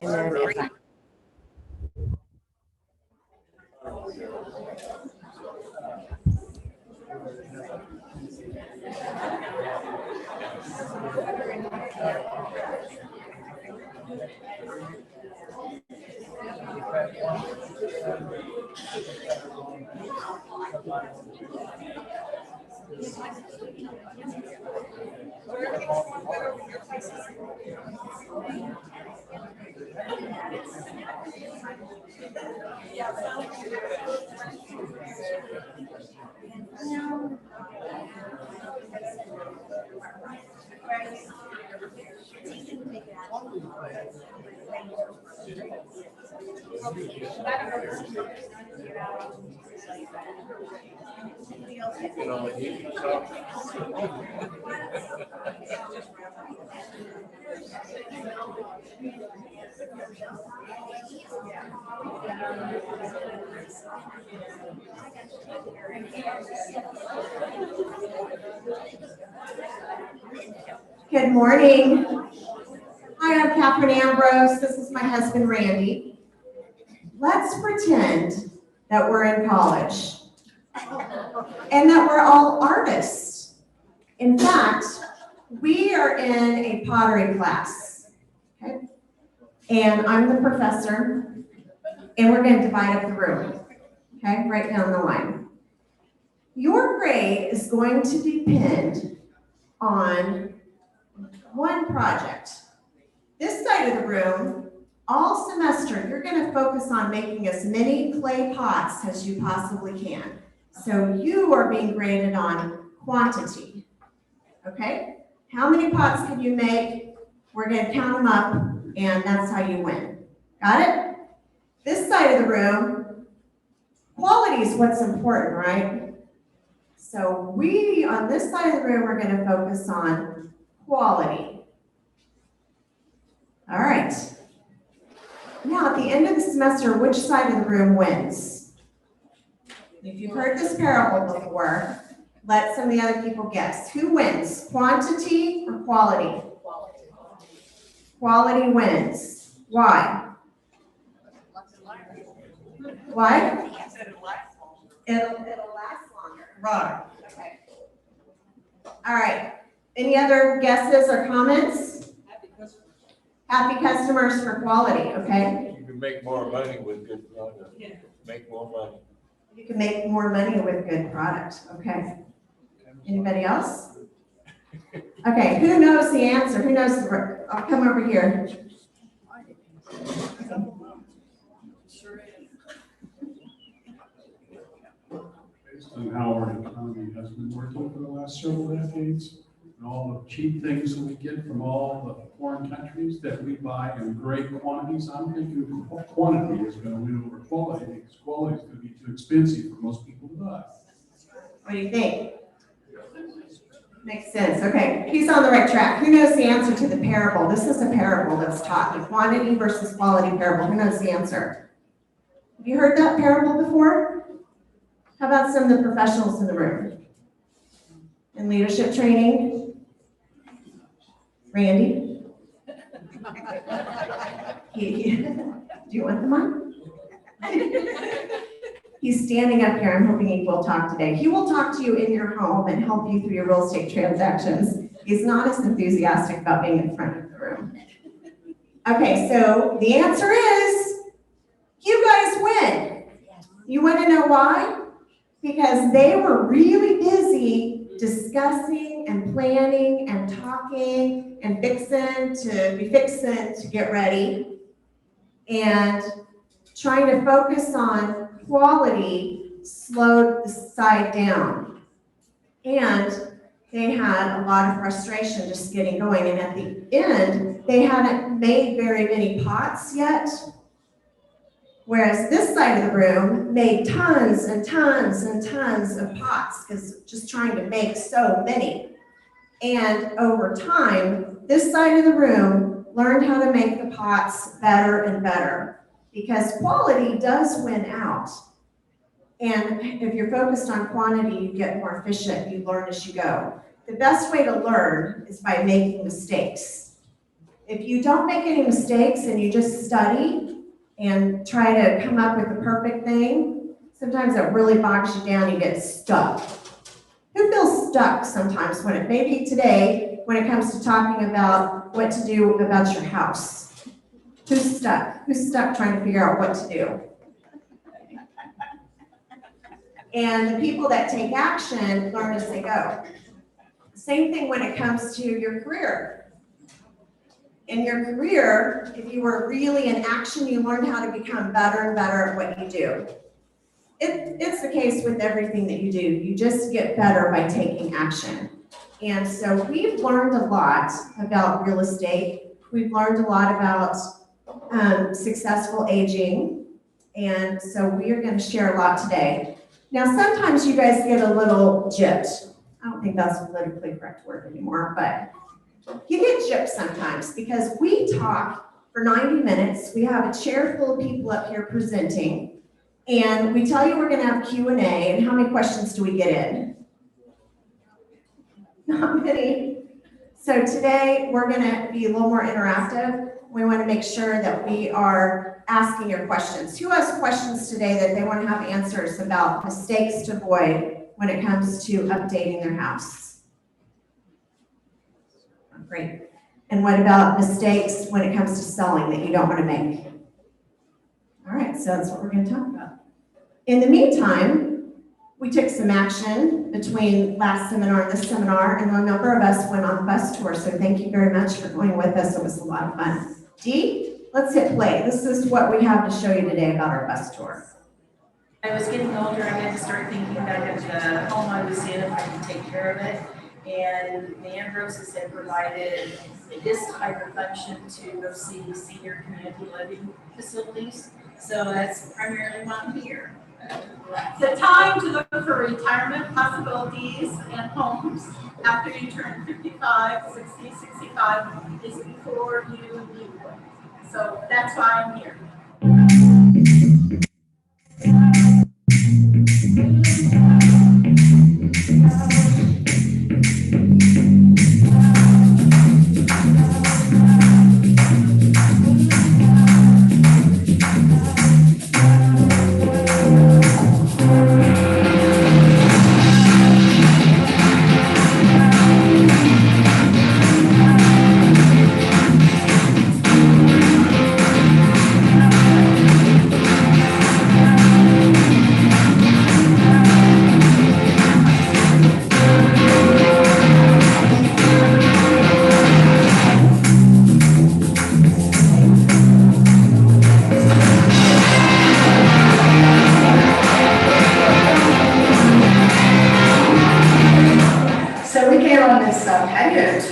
And then if I Good morning. Hi, I'm Katherine Ambrose. This is my husband, Randy. Let's pretend that we're in college and that we're all artists. In fact, we are in a pottery class, okay? And I'm the professor, and we're going to divide up the room, okay? Right down the line. Your grade is going to depend on one project. This side of the room, all semester, you're going to focus on making as many clay pots as you possibly can. So you are being graded on quantity, okay? How many pots can you make? We're going to count them up, and that's how you win. Got it? This side of the room, quality is what's important, right? So we, on this side of the room, are going to focus on quality. All right. Now, at the end of the semester, which side of the room wins? If you've heard this parable before, let some of the other people guess. Who wins, quantity or quality? Quality wins. Why? Why? It'll last longer. Right. Okay. All right. Any other guesses or comments? Happy customers for quality, okay? You can make more money with good product. Yeah. Make more money. You can make more money with good product, okay? Anybody else? Okay, who knows the answer? Who knows the, I'll come over here. Based on how our economy has been working for the last several decades, and all the cheap things that we get from all the foreign countries that we buy in great quantities, I'm thinking quantity is going to win over quality, because quality is going to be too expensive for most people to buy. What do you think? Makes sense. Okay, he's on the right track. Who knows the answer to the parable? This is a parable that's taught, the quantity versus quality parable. Who knows the answer? Have you heard that parable before? How about some of the professionals in the room? In leadership training? Randy? Do you want them on? He's standing up here. I'm hoping he will talk today. He will talk to you in your home and help you through your real estate transactions. He's not as enthusiastic about being in front of the room. Okay, so the answer is, you guys win. You want to know why? Because they were really busy discussing and planning and talking and fixing to get ready and trying to focus on quality slowed the side down. And they had a lot of frustration just getting going. And at the end, they hadn't made very many pots yet. Whereas this side of the room made tons and tons and tons of pots because just trying to make so many. And over time, this side of the room learned how to make the pots better and better because quality does win out. And if you're focused on quantity, you get more efficient, you learn as you go. the best way to learn is by making mistakes. If you don't make any mistakes and you just study and try to come up with the perfect thing, sometimes it really bogs you down, you get stuck. Who feels stuck sometimes maybe today, when it comes to talking about what to do about your house? Who's stuck? Who's stuck trying to figure out what to do? And the people that take action learn as they go. Same thing when it comes to your career. In your career, if you were really in action, you learn how to become better and better at what you do. It's the case with everything that you do. You just get better by taking action. And so we've learned a lot about real estate. We've learned a lot about successful aging. And so we are going to share a lot today. Now, sometimes you guys get a little gypped. I don't think that's a politically correct word anymore, but you get gypped sometimes because we talk for 90 minutes. We have a chair full of people up here presenting, and we tell you we're going to have Q&A, and how many questions do we get in? Not many. So today, we're going to be a little more interactive. We want to make sure that we are asking your questions. Who has questions today that they want to have answers about mistakes to avoid when it comes to updating their house? Great. And what about mistakes when it comes to selling that you don't want to make? All right, so that's what we're going to talk about. In the meantime, we took some action between last seminar and this seminar, and a number of us went on bus tour, so thank you very much for going with us. It was a lot of fun. Dee, let's hit play. This is what we have to show you today about our bus tour. I was getting older, I had to start thinking back of the home I was in, if I could take care of it. And the Ambroses had provided this type of function to go see senior community living facilities. So that's primarily why I'm here. The time to look for retirement possibilities and homes after you turn 55, 60, 65 is before you need one. So that's why I'm here.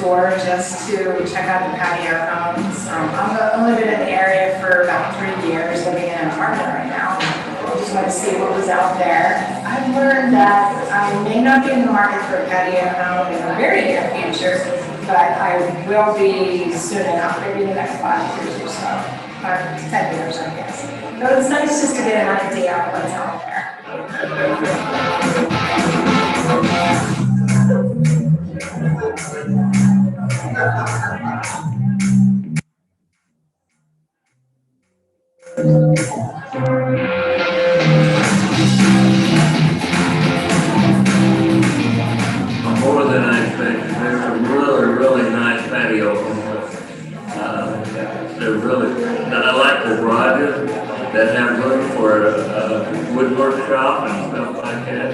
Tour just to check out the patio homes. I've only been in the area for about 3 years, living in an apartment right now. Just want to see what was out there. I've learned that I may not be in the market for a patio home in the very near future, but I will be soon enough, maybe in the next 5 years or so, or 10 years, I guess. So it's nice just to get an idea of what's out there. More than I expected. There's a really nice patio. They're really, and I like the garages that have room for a woodwork shop and stuff like that.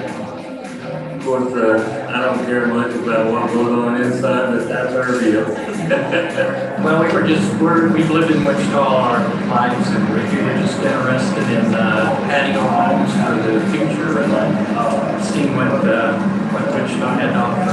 Of course, I don't care much about what goes on inside, but that's our deal. Well, we've lived in Wichita all our lives, and we were just interested in patio homes for the future and seeing what Wichita had to offer.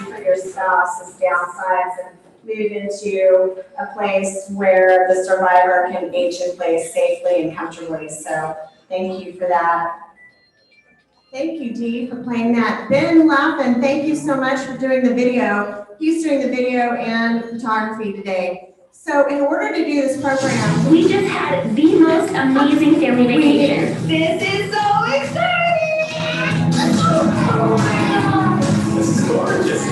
For your spouse is downsizing. move into a place where the survivor can age in place safely and comfortably. So thank you for that. Thank you, Dee, for playing that. Ben Laughlin, thank you so much for doing the video. He's doing the video and photography today. So in order to do this program, we just had the most amazing family vacation. This is so exciting! This is gorgeous.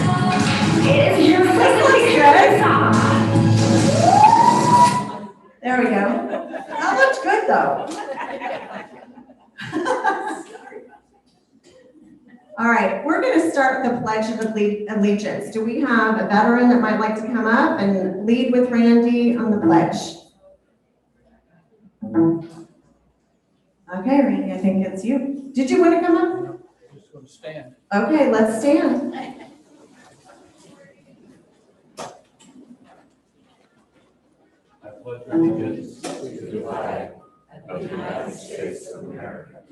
It is just like This looks good. There we go. That looks good though. All right, we're going to start the Pledge of Allegiance. Do we have a veteran that might like to come up and lead with Randy on the pledge? Okay, Randy, I think it's you. Did you want to come up? Just going to stand. Okay, let's stand. I pledge allegiance To the flag of the United States of America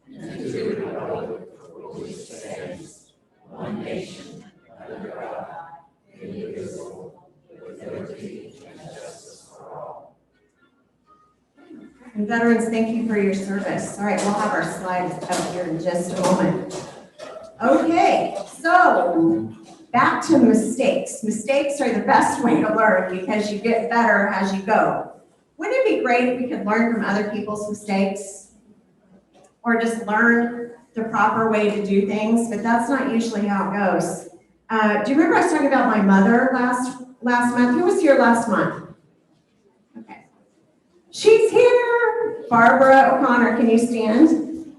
and to the republic for which it stands, one nation, under God, indivisible, with liberty and justice for all. And veterans, thank you for your service. All right, we'll have our slides up here in just a moment. Okay, so back to mistakes. Mistakes are the best way to learn because you get better as you go. Wouldn't it be great if we could learn from other people's mistakes? Or just learn the proper way to do things, but that's not usually how it goes. Do you remember I was talking about my mother last month? Who was here last month? Okay. She's here. Barbara O'Connor, can you stand?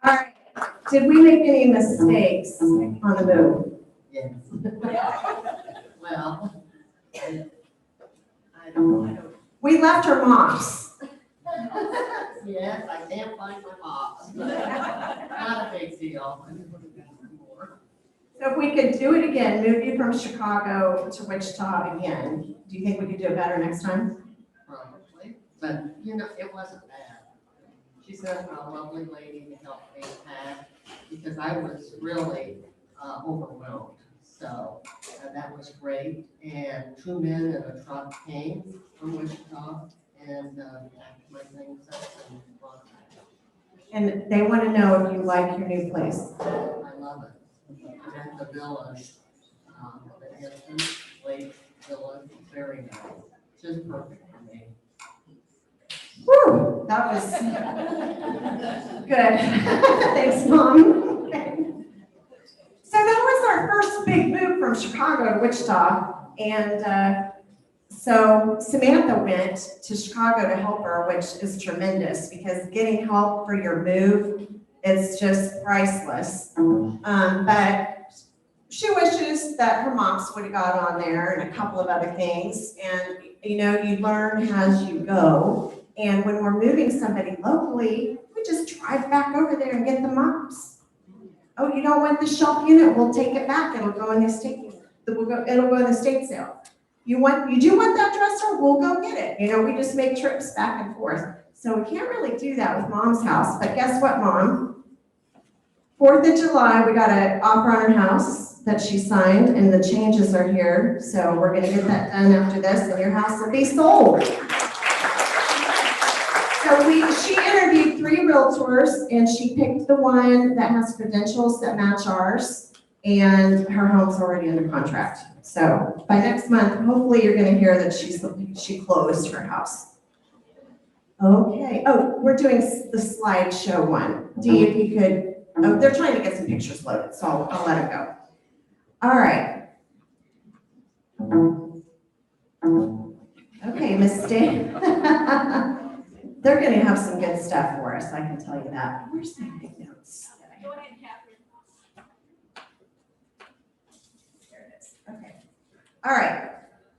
All right. Did we make any mistakes on the move? Yes. Well, I don't. We left her mom's. Yes, I can't find my box. Not a big deal. So if we could do it again, move you from Chicago to Wichita again, do you think we could do it better next time? Probably, but it wasn't bad. She sent a lovely lady to help me pack because I was really overwhelmed. So that was great. And 2 men in a truck came from Wichita and packed my things up and brought them back. And they want to know if you like your new place. I love it. I'm at the village, the Hampton Lake Village, very nice, just perfect for me. Whew, that was good. Thanks, Mom. So that was our first big move from Chicago to Wichita. And so Samantha went to Chicago to help her, which is tremendous because getting help for your move is just priceless. But she wishes that her moms would have got on there and a couple of other things. And, you learn as you go. And when we're moving somebody locally, we just drive back over there and get the mops. Oh, you don't want the shelf unit? We'll take it back. It'll go in the estate. It'll go in the estate sale. You do want that dresser? We'll go get it. We just make trips back and forth. So we can't really do that with Mom's house. But guess what, Mom? 4th of July, we got an offer on her house that she signed, and the changes are here. So we're going to get that done after this, and your house will be sold. So she interviewed 3 realtors, and she picked the one that has credentials that match ours, and her home's already under contract. So by next month, hopefully you're going to hear that she closed her house. Okay. Oh, we're doing the slideshow one. Dee, if you could. Oh, they're trying to get some pictures loaded, so I'll let it go. All right. Okay, mistake. They're going to have some good stuff for us, I can tell you that. Where's my big notes? Go ahead, Catherine. There it is. Okay. All right.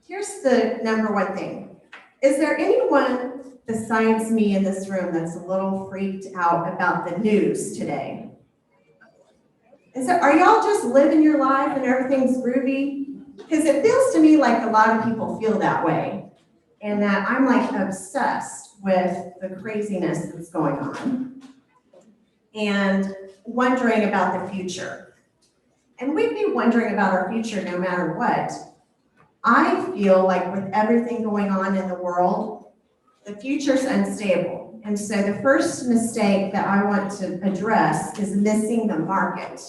Here's the number one thing. Is there anyone besides me in this room that's a little freaked out about the news today? Are y'all just living your life and everything's groovy? Because it feels to me like a lot of people feel that way. And that I'm like obsessed with the craziness that's going on. and wondering about the future. And we'd be wondering about our future no matter what. I feel like with everything going on in the world, the future's unstable. And so the first mistake that I want to address is missing the market.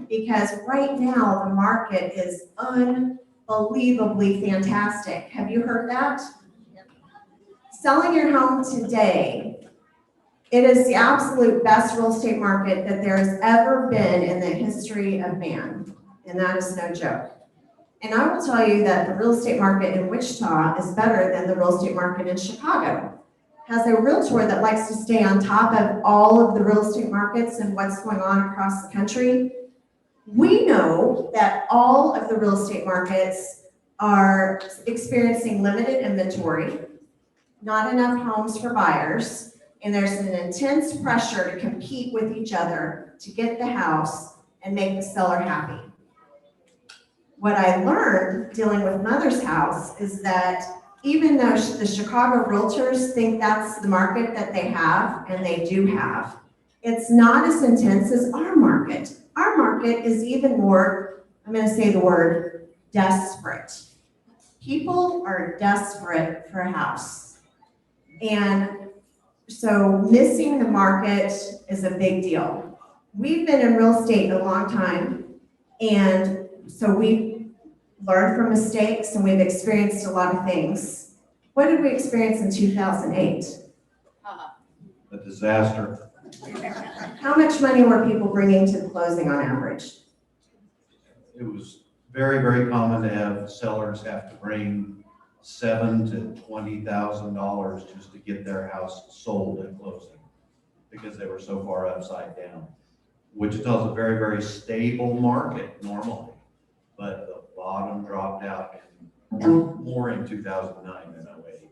Because right now, the market is unbelievably fantastic. Have you heard that? Selling your home today, it is the absolute best real estate market that there has ever been in the history of man. And that is no joke. And I will tell you that the real estate market in Wichita is better than the real estate market in Chicago. As a realtor that likes to stay on top of all of the real estate markets and what's going on across the country, we know that all of the real estate markets are experiencing limited inventory, not enough homes for buyers, and there's an intense pressure to compete with each other to get the house and make the seller happy. What I learned dealing with Mother's House is that even though the Chicago realtors think that's the market that they have, and they do have, it's not as intense as our market. Our market is even more, I'm going to say the word, desperate. People are desperate for a house. And so missing the market is a big deal. We've been in real estate a long time, and so we've learned from mistakes and we've experienced a lot of things. What did we experience in 2008? A disaster. How much money were people bringing to the closing on average? It was very, very common to have sellers have to bring $7,000 to $20,000 just to get their house sold at closing because they were so far upside down. Wichita's a very, very stable market normally, but the bottom dropped out more in 2009 than 08.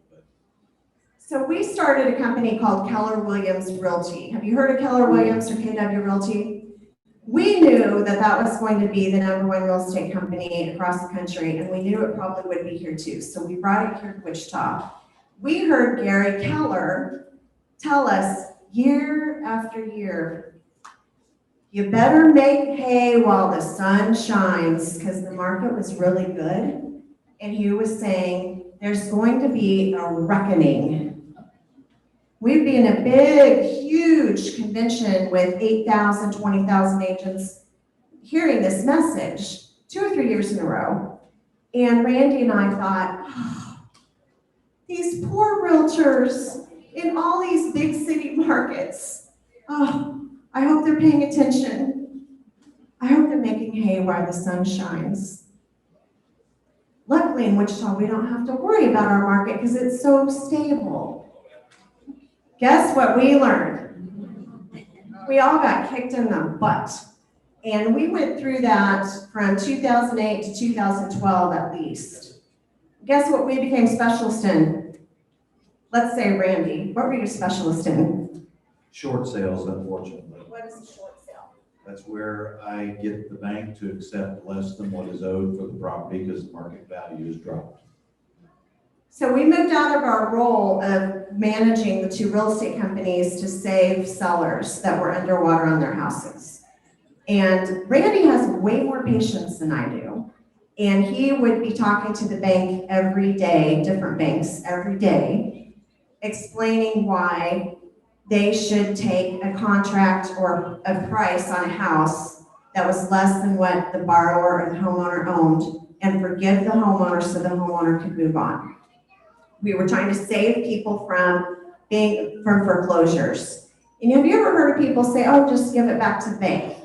So we started a company called Keller Williams Realty. Have you heard of Keller Williams or KW Realty? We knew that that was going to be the #1 real estate company across the country, and we knew it probably would be here too. So we brought it here to Wichita. We heard Gary Keller tell us year after year, you better make hay while the sun shines, because the market was really good. And he was saying, there's going to be a reckoning. We'd be in a big, huge convention with 8,000, 20,000 agents hearing this message 2 or 3 years in a row. And Randy and I thought, oh, these poor realtors in all these big city markets, oh, I hope they're paying attention. I hope they're making hay while the sun shines. Luckily in Wichita, we don't have to worry about our market because it's so stable. Guess what we learned? We all got kicked in the butt. And we went through that from 2008 to 2012 at least. Guess what we became specialists in? Let's say Randy, what were you a specialist in? Short sales, unfortunately. What is a short sale? That's where I get the bank to accept less than what is owed for the property because the market value has dropped. So we moved out of our role of managing the 2 real estate companies to save sellers that were underwater on their houses. And Randy has way more patience than I do. And he would be talking to the bank every day, different banks every day, explaining why they should take a contract or a price on a house that was less than what the borrower or the homeowner owned and forgive the homeowner so the homeowner could move on. We were trying to save people from foreclosures. And have you ever heard of people say, oh, just give it back to the bank?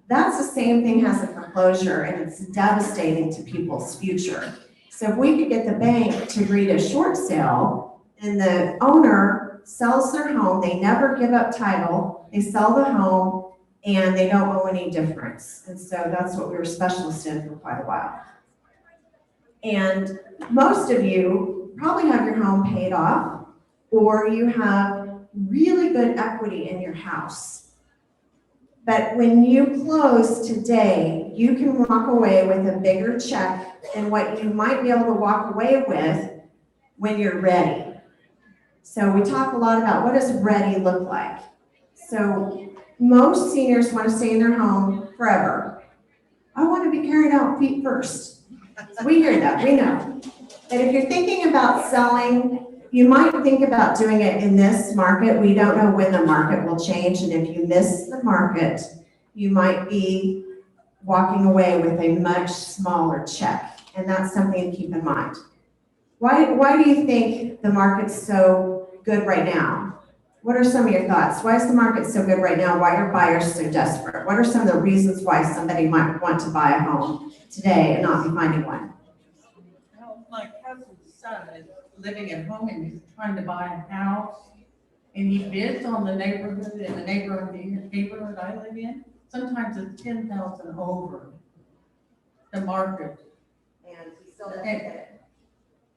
That's the same thing as a foreclosure, and it's devastating to people's future. So if we could get the bank to agree to a short sale, and the owner sells their home, they never give up title, they sell the home, and they don't owe any difference. And so that's what we were specialists in for quite a while. And most of you probably have your home paid off, or you have really good equity in your house. But when you close today, you can walk away with a bigger check than what you might be able to walk away with when you're ready. So we talk a lot about what does ready look like. So most seniors want to stay in their home forever. I want to be carried out feet first. So we hear that, we know. But if you're thinking about selling, you might think about doing it in this market. We don't know when the market will change, and if you miss the market, you might be walking away with a much smaller check, and that's something to keep in mind. Why do you think the market's so good right now? What are some of your thoughts? Why is the market so good right now? Why are buyers so desperate? What are some of the reasons why somebody might want to buy a home today and not be finding one? Well, my cousin's son is living at home and he's trying to buy a house. And he bids on the neighborhood, in the neighborhood I live in. Sometimes it's 10,000 over the market. And he still doesn't get it.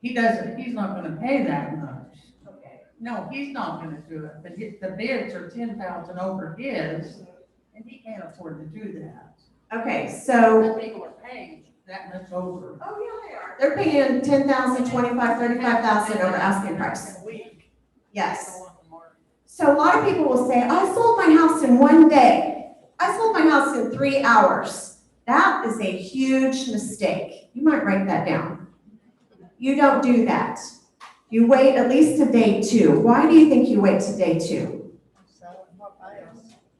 He's not gonna pay that much. Okay. No, he's not gonna do it, but the bids are 10,000 over his, and he can't afford to do that. Okay, so. But people are paying that much over. Oh, yeah, they are. They're paying 10,000, 25, 35,000 over asking price. A week. Yes. So a lot of people will say, I sold my house in one day. I sold my house in 3 hours. That is a huge mistake. You might write that down. You don't do that. You wait at least to day 2. Why do you think you wait to day 2?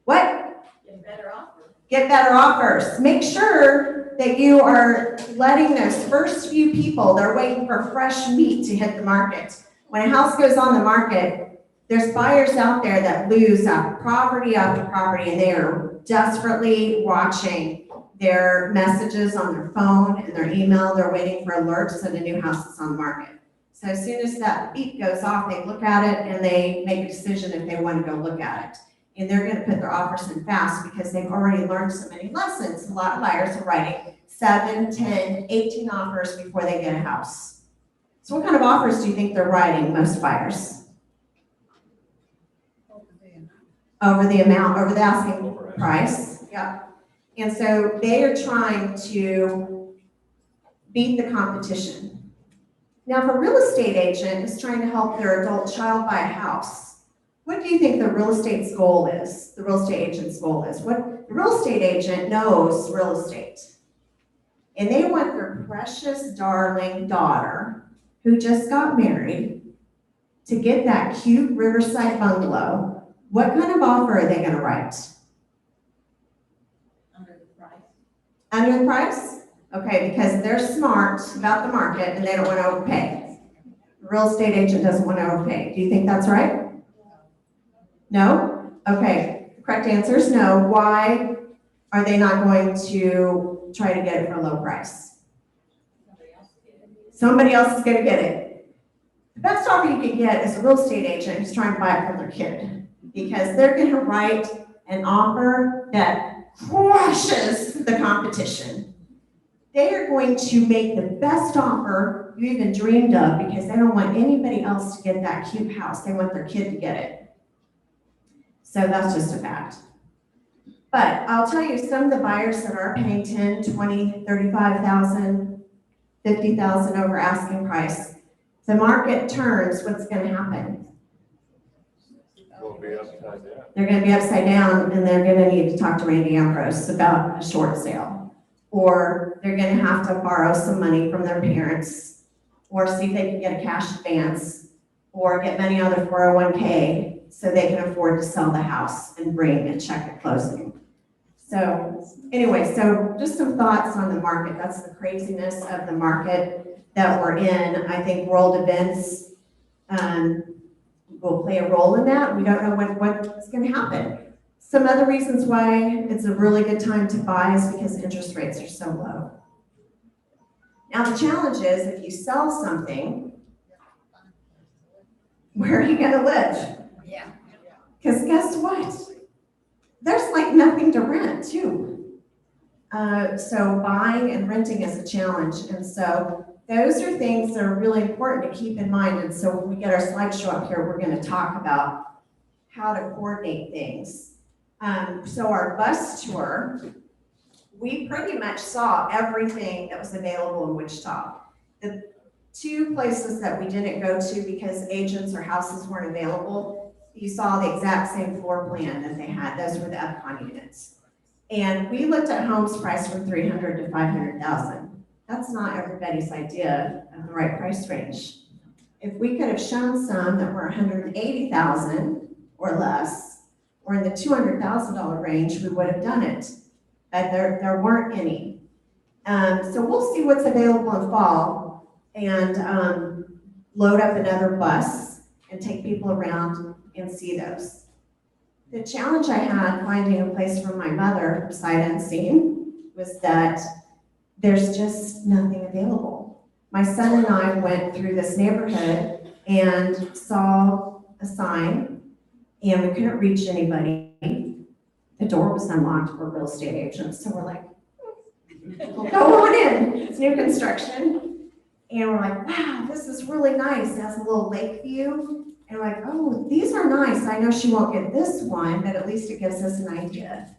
What? Get better offer. Get better offers. Make sure that you are letting those first few people, they're waiting for fresh meat to hit the market. When a house goes on the market, there's buyers out there that lose property after property, and they are desperately watching their messages on their phone and their email. They're waiting for alerts that a new house is on the market. So as soon as that beep goes off, they look at it and they make a decision if they want to go look at it. And they're going to put their offers in fast because they've already learned so many lessons. A lot of buyers are writing 7, 10, 18 offers before they get a house. So what kind of offers do you think they're writing, most buyers? Over the amount, over the asking price. Yep. And so they are trying to beat the competition. Now, if a real estate agent is trying to help their adult child buy a house, what do you think the real estate's goal is? The real estate agent's goal is? What the real estate agent knows real estate. And they want their precious, darling daughter who just got married to get that cute riverside bungalow. What kind of offer are they going to write? Under the price? Okay, because they're smart about the market and they don't want to overpay. The real estate agent doesn't want to overpay. Do you think that's right? No? Okay, the correct answer is no. Why are they not going to try to get it for a low price? Somebody else is going to get it. The best offer you can get is a real estate agent who's trying to buy it from their kid, because they're going to write an offer that crushes the competition. They are going to make the best offer you even dreamed of because they don't want anybody else to get that cute house. They want their kid to get it. So that's just a fact. But I'll tell you, some of the buyers that are paying 10, 20, 35,000, 50,000 over asking price, the market turns, what's going to happen? They're going to be upside down, and they're going to need to talk to Randy Ambrose about a short sale. Or they're going to have to borrow some money from their parents, or see if they can get a cash advance, or get money on their 401k so they can afford to sell the house and bring a check at closing. So anyway, so just some thoughts on the market. That's the craziness of the market that we're in. I think world events will play a role in that. We don't know what's going to happen. Some other reasons why it's a really good time to buy is because interest rates are so low. Now the challenge is, if you sell something, where are you going to live? Yeah. Because guess what? There's like nothing to rent too. So buying and renting is a challenge. And so those are things that are really important to keep in mind. And so when we get our slideshow up here, we're going to talk about how to coordinate things. So our bus tour, we pretty much saw everything that was available in Wichita. The 2 places that we didn't go to because agents or houses weren't available you saw the exact same floor plan that they had. Those were the Epcon units. And we looked at homes priced from 300 to 500,000. That's not everybody's idea of the right price range. If we could have shown some that were 180,000 or less, or in the $200,000 range, we would have done it. But there weren't any. So we'll see what's available in fall and load up another bus and take people around and see those. The challenge I had finding a place for my mother, sight unseen, was that there's just nothing available. My son and I went through this neighborhood and saw a sign, and we couldn't reach anybody. The door was unlocked for real estate agents, so we're like, go on in, it's new construction. And we're like, wow, this is really nice. It has a little lake view. And we're like, oh, these are nice. I know she won't get this one, but at least it gives us an idea.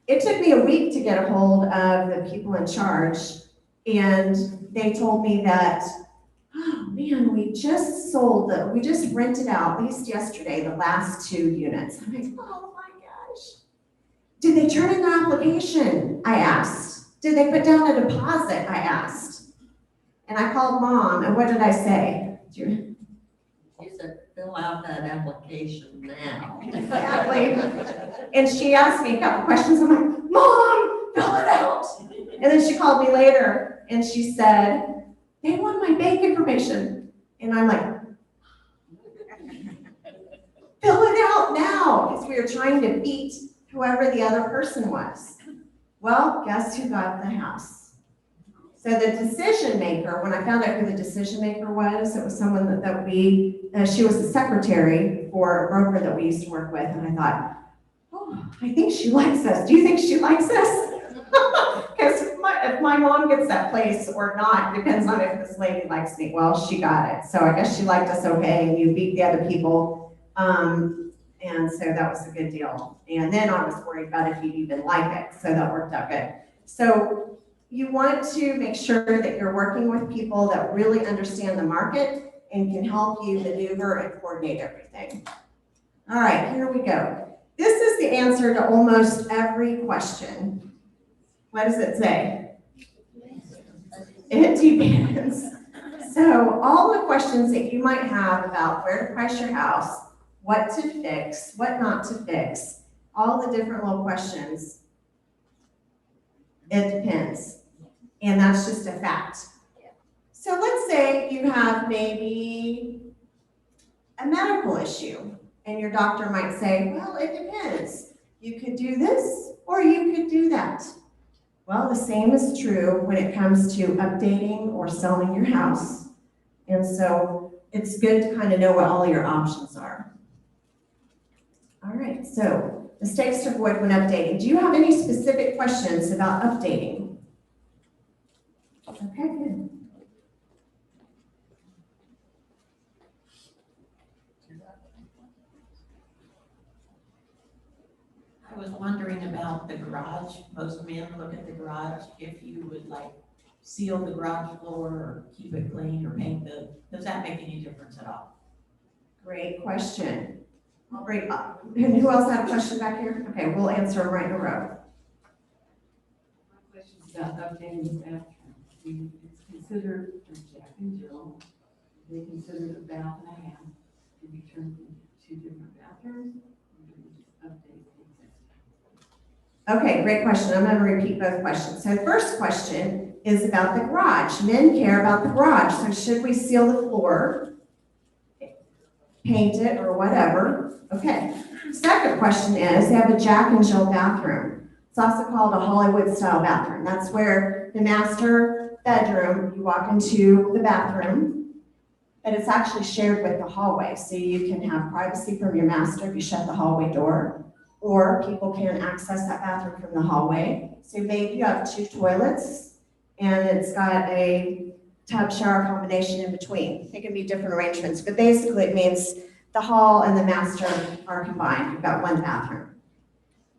It took me a week to get a hold of the people in charge, and they told me that, oh man, we just rented out, leased yesterday, the last 2 units. I'm like, oh my gosh. Did they turn in the application? I asked. Did they put down a deposit? I asked. And I called Mom, and what did I say? You said, fill out that application now. Exactly. And she asked me a couple questions. I'm like, Mom, fill it out. And then she called me later, and she said, they want my bank information. And I'm like, fill it out now, because we were trying to beat whoever the other person was. Well, guess who got the house? So the decision maker, when I found out who the decision maker was, it was someone she was the secretary for a broker that we used to work with, and I thought, oh, I think she likes us. Do you think she likes us? Because if my mom gets that place or not, depends on if this lady likes me. Well, she got it. So I guess she liked us okay, and you beat the other people. And so that was a good deal. And then I was worried about if you'd even like it, so that worked out good. So you want to make sure that you're working with people that really understand the market and can help you maneuver and coordinate everything. All right, here we go. This is the answer to almost every question. What does it say? It depends. So all the questions that you might have about where to price your house, what to fix, what not to fix, all the different little questions, it depends. And that's just a fact. So let's say you have maybe a medical issue, and your doctor might say, well, it depends. You could do this, or you could do that. Well, the same is true when it comes to updating or selling your house. And so it's good to kind of know what all your options are. All right, so mistakes to avoid when updating. Do you have any specific questions about updating? Okay, good. I was wondering about the garage. Most men look at the garage, if you would like seal the garage floor or keep it clean or paint does that make any difference at all? Great question. I'll bring up. And who else had a question back here? Okay, we'll answer them right in a row. My question is about updating the bathroom. It's considered, for Jack and Jill, they considered a bath and a half to be turned into 2 different bathrooms. Or do we just update the existing? Okay, great question. I'm going to repeat both questions. So the first question is about the garage. Men care about the garage. So should we seal the floor, paint it, or whatever? Okay. Second question is, they have a Jack and Jill bathroom. It's also called a Hollywood style bathroom. That's where the master bedroom, you walk into the bathroom, but it's actually shared with the hallway. So you can have privacy from your master if you shut the hallway door, or people can access that bathroom from the hallway. So maybe you have 2 toilets, and it's got a tub shower combination in between. It can be different arrangements, but basically it means the hall and the master are combined. You've got 1 bathroom.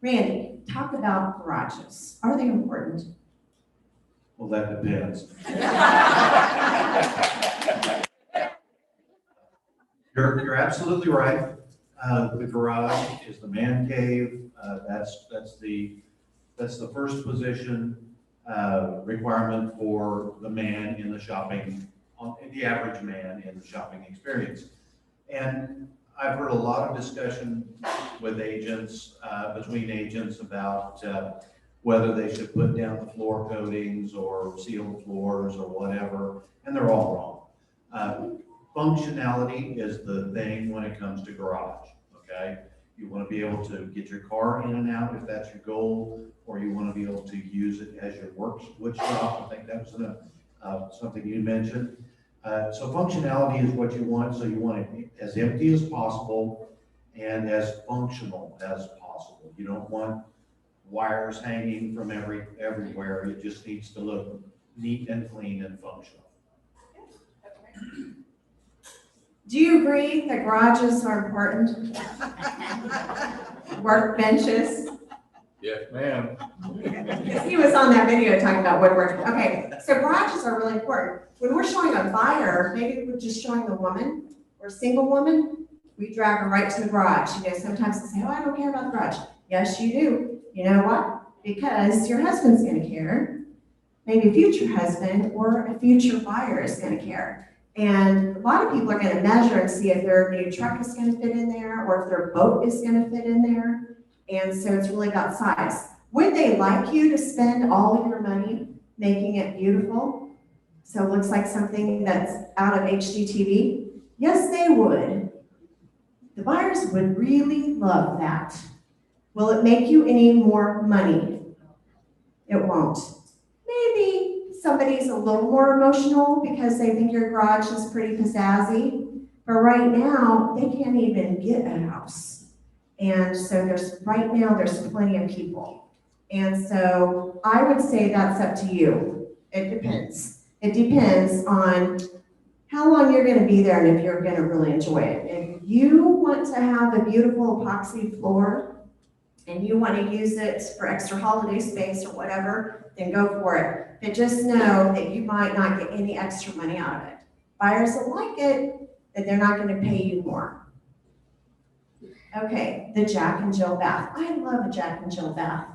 Randy, talk about garages. Are they important? Well, that depends. You're absolutely right. The garage is the man cave. That's the first position requirement for the man in the shopping, the average man in the shopping experience. And I've heard a lot of discussion with agents, between agents about whether they should put down the floor coatings or seal the floors or whatever, and they're all wrong. Functionality is the thing when it comes to garage, okay? You want to be able to get your car in and out if that's your goal, or you want to be able to use it as your wood shop. I think that was something you mentioned. So functionality is what you want, so you want it as empty as possible and as functional as possible. You don't want wires hanging from everywhere. It just needs to look neat and clean and functional. Do you agree that garages are important? Workbenches? Yes, ma'am. Because he was on that video talking about woodwork. Okay, so garages are really important. When we're showing a buyer, maybe we're just showing the woman or single woman, we drag her right to the garage. You know, sometimes they say, oh, I don't care about the garage. Yes, you do. You know what? Because your husband's gonna care. Maybe a future husband or a future buyer is gonna care. And a lot of people are gonna measure and see if their new truck is gonna fit in there or if their boat is gonna fit in there. And so it's really about size. Would they like you to spend all of your money making it beautiful? So it looks like something that's out of HGTV? Yes, they would. The buyers would really love that. Will it make you any more money? It won't. Maybe somebody's a little more emotional because they think your garage is pretty pizzazzy, but right now, they can't even get a house. And so right now, there's plenty of people. And so I would say that's up to you. It depends. It depends on how long you're gonna be there and if you're gonna really enjoy it. If you want to have a beautiful epoxy floor and you wanna use it for extra holiday space or whatever, then go for it. But just know that you might not get any extra money out of it. Buyers will like it, that they're not gonna pay you more. Okay, the Jack and Jill bath. I love a Jack and Jill bath.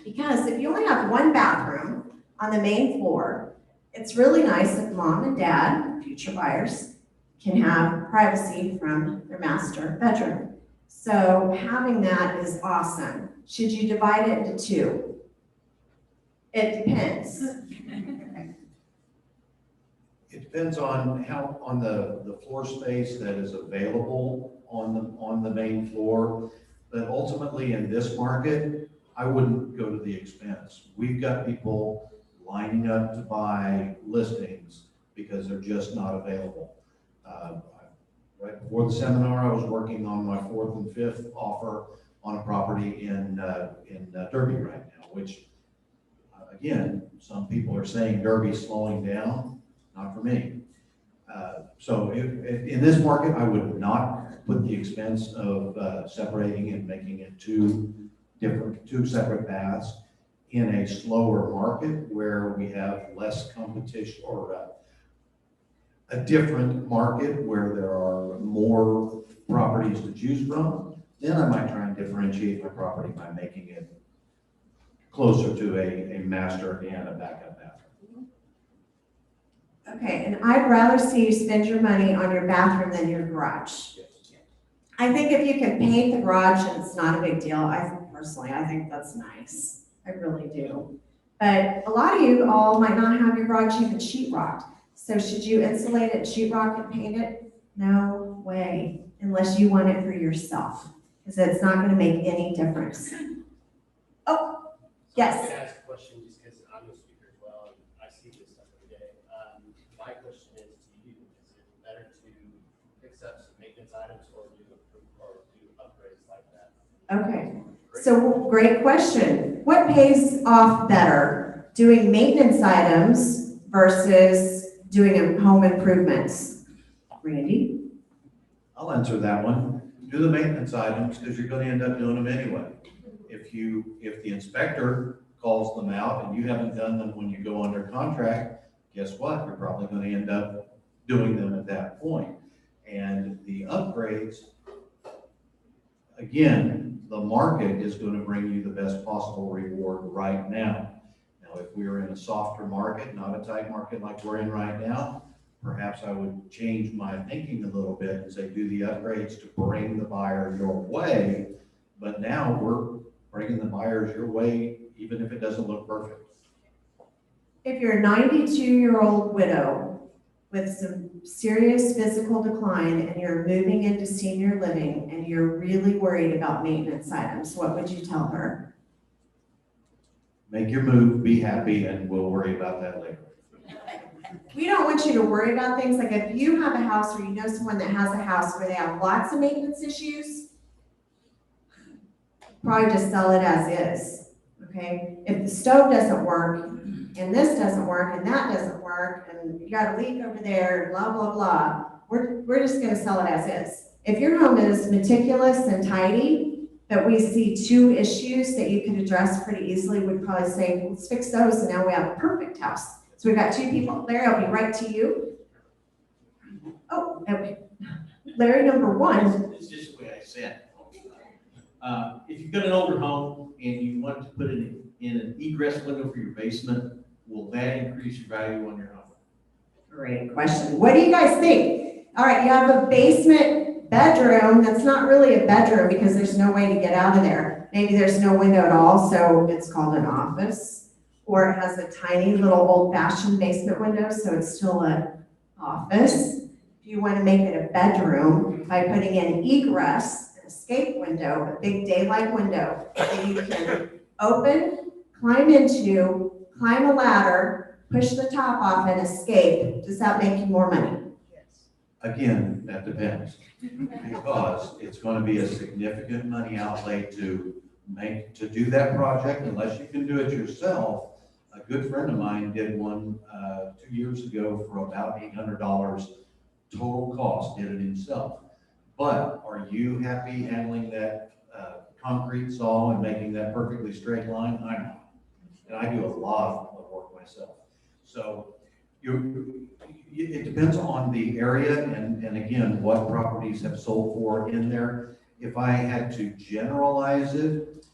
Because if you only have one bathroom on the main floor, it's really nice if mom and dad, future buyers, can have privacy from their master bedroom. So having that is awesome. Should you divide it into two? It depends. It depends on the floor space that is available on the main floor. But ultimately in this market, I wouldn't go to the expense. We've got people lining up to buy listings because they're just not available. Right before the seminar, I was working on my 4th and 5th offer on a property in Derby right now, which again, some people are saying Derby's slowing down, not for me. So if in this market, I would not put the expense of separating and making it two separate baths in a slower market where we have less competition, or a different market where there are more properties to choose from. Then I might try and differentiate my property by making it closer to a master and a backup bathroom. Okay, and I'd rather see you spend your money on your bathroom than your garage. I think if you can paint the garage and it's not a big deal, I think that's nice. I really do. But a lot of you all might not have your garage even sheetrocked. So should you insulate it, sheetrock and paint it? No way, unless you want it for yourself, because it's not gonna make any difference. Oh, yes. I'm gonna ask a question just because I'm a speaker as well, and I see this stuff every day. My question is to you, is it better to fix up some maintenance items or do upgrades like that? Okay, so great question. What pays off better, doing maintenance items versus doing home improvements? Randy? I'll answer that one. Do the maintenance items because you're going to end up doing them anyway. If the inspector calls them out and you haven't done them when you go under contract, guess what? You're probably going to end up doing them at that point. And the upgrades, again, the market is going to bring you the best possible reward right now. Now, if we were in a softer market, not a tight market like we're in right now, perhaps I would change my thinking a little bit and say, do the upgrades to bring the buyer your way. But now we're bringing the buyers your way, even if it doesn't look perfect. If you're a 92-year-old widow with some serious physical decline and you're moving into senior living and you're really worried about maintenance items, what would you tell her? Make your move, be happy, and we'll worry about that later. We don't want you to worry about things. Like if you have a house or you know someone that has a house where they have lots of maintenance issues, probably just sell it as is, okay? If the stove doesn't work, and this doesn't work, and that doesn't work, and you got a leak over there, and blah, blah, blah, we're just gonna sell it as is. If your home is meticulous and tidy, but we see two issues that you can address pretty easily, we'd probably say, let's fix those, and now we have a perfect house. So we've got two people. Larry, I'll be right to you. Oh, okay. Larry, number one. It's just the way I said. If you've got an older home and you want to put in an egress window for your basement, will that increase your value on your home? Great question. What do you guys think? All right, you have a basement bedroom that's not really a bedroom because there's no way to get out of there. Maybe there's no window at all, so it's called an office. Or it has a tiny little old-fashioned basement window, so it's still an office. If you want to make it a bedroom by putting in egress, an escape window, a big daylight window that you can open, climb into, climb a ladder, push the top off and escape, does that make you more money? Again, that depends, because it's going to be a significant money outlay to do that project unless you can do it yourself. A good friend of mine did one 2 years ago for about $800 total cost, did it himself. But are you happy handling that concrete saw and making that perfectly straight line? I'm not. And I do a lot of work myself. So it depends on the area and again, what properties have sold for in there. If I had to generalize it,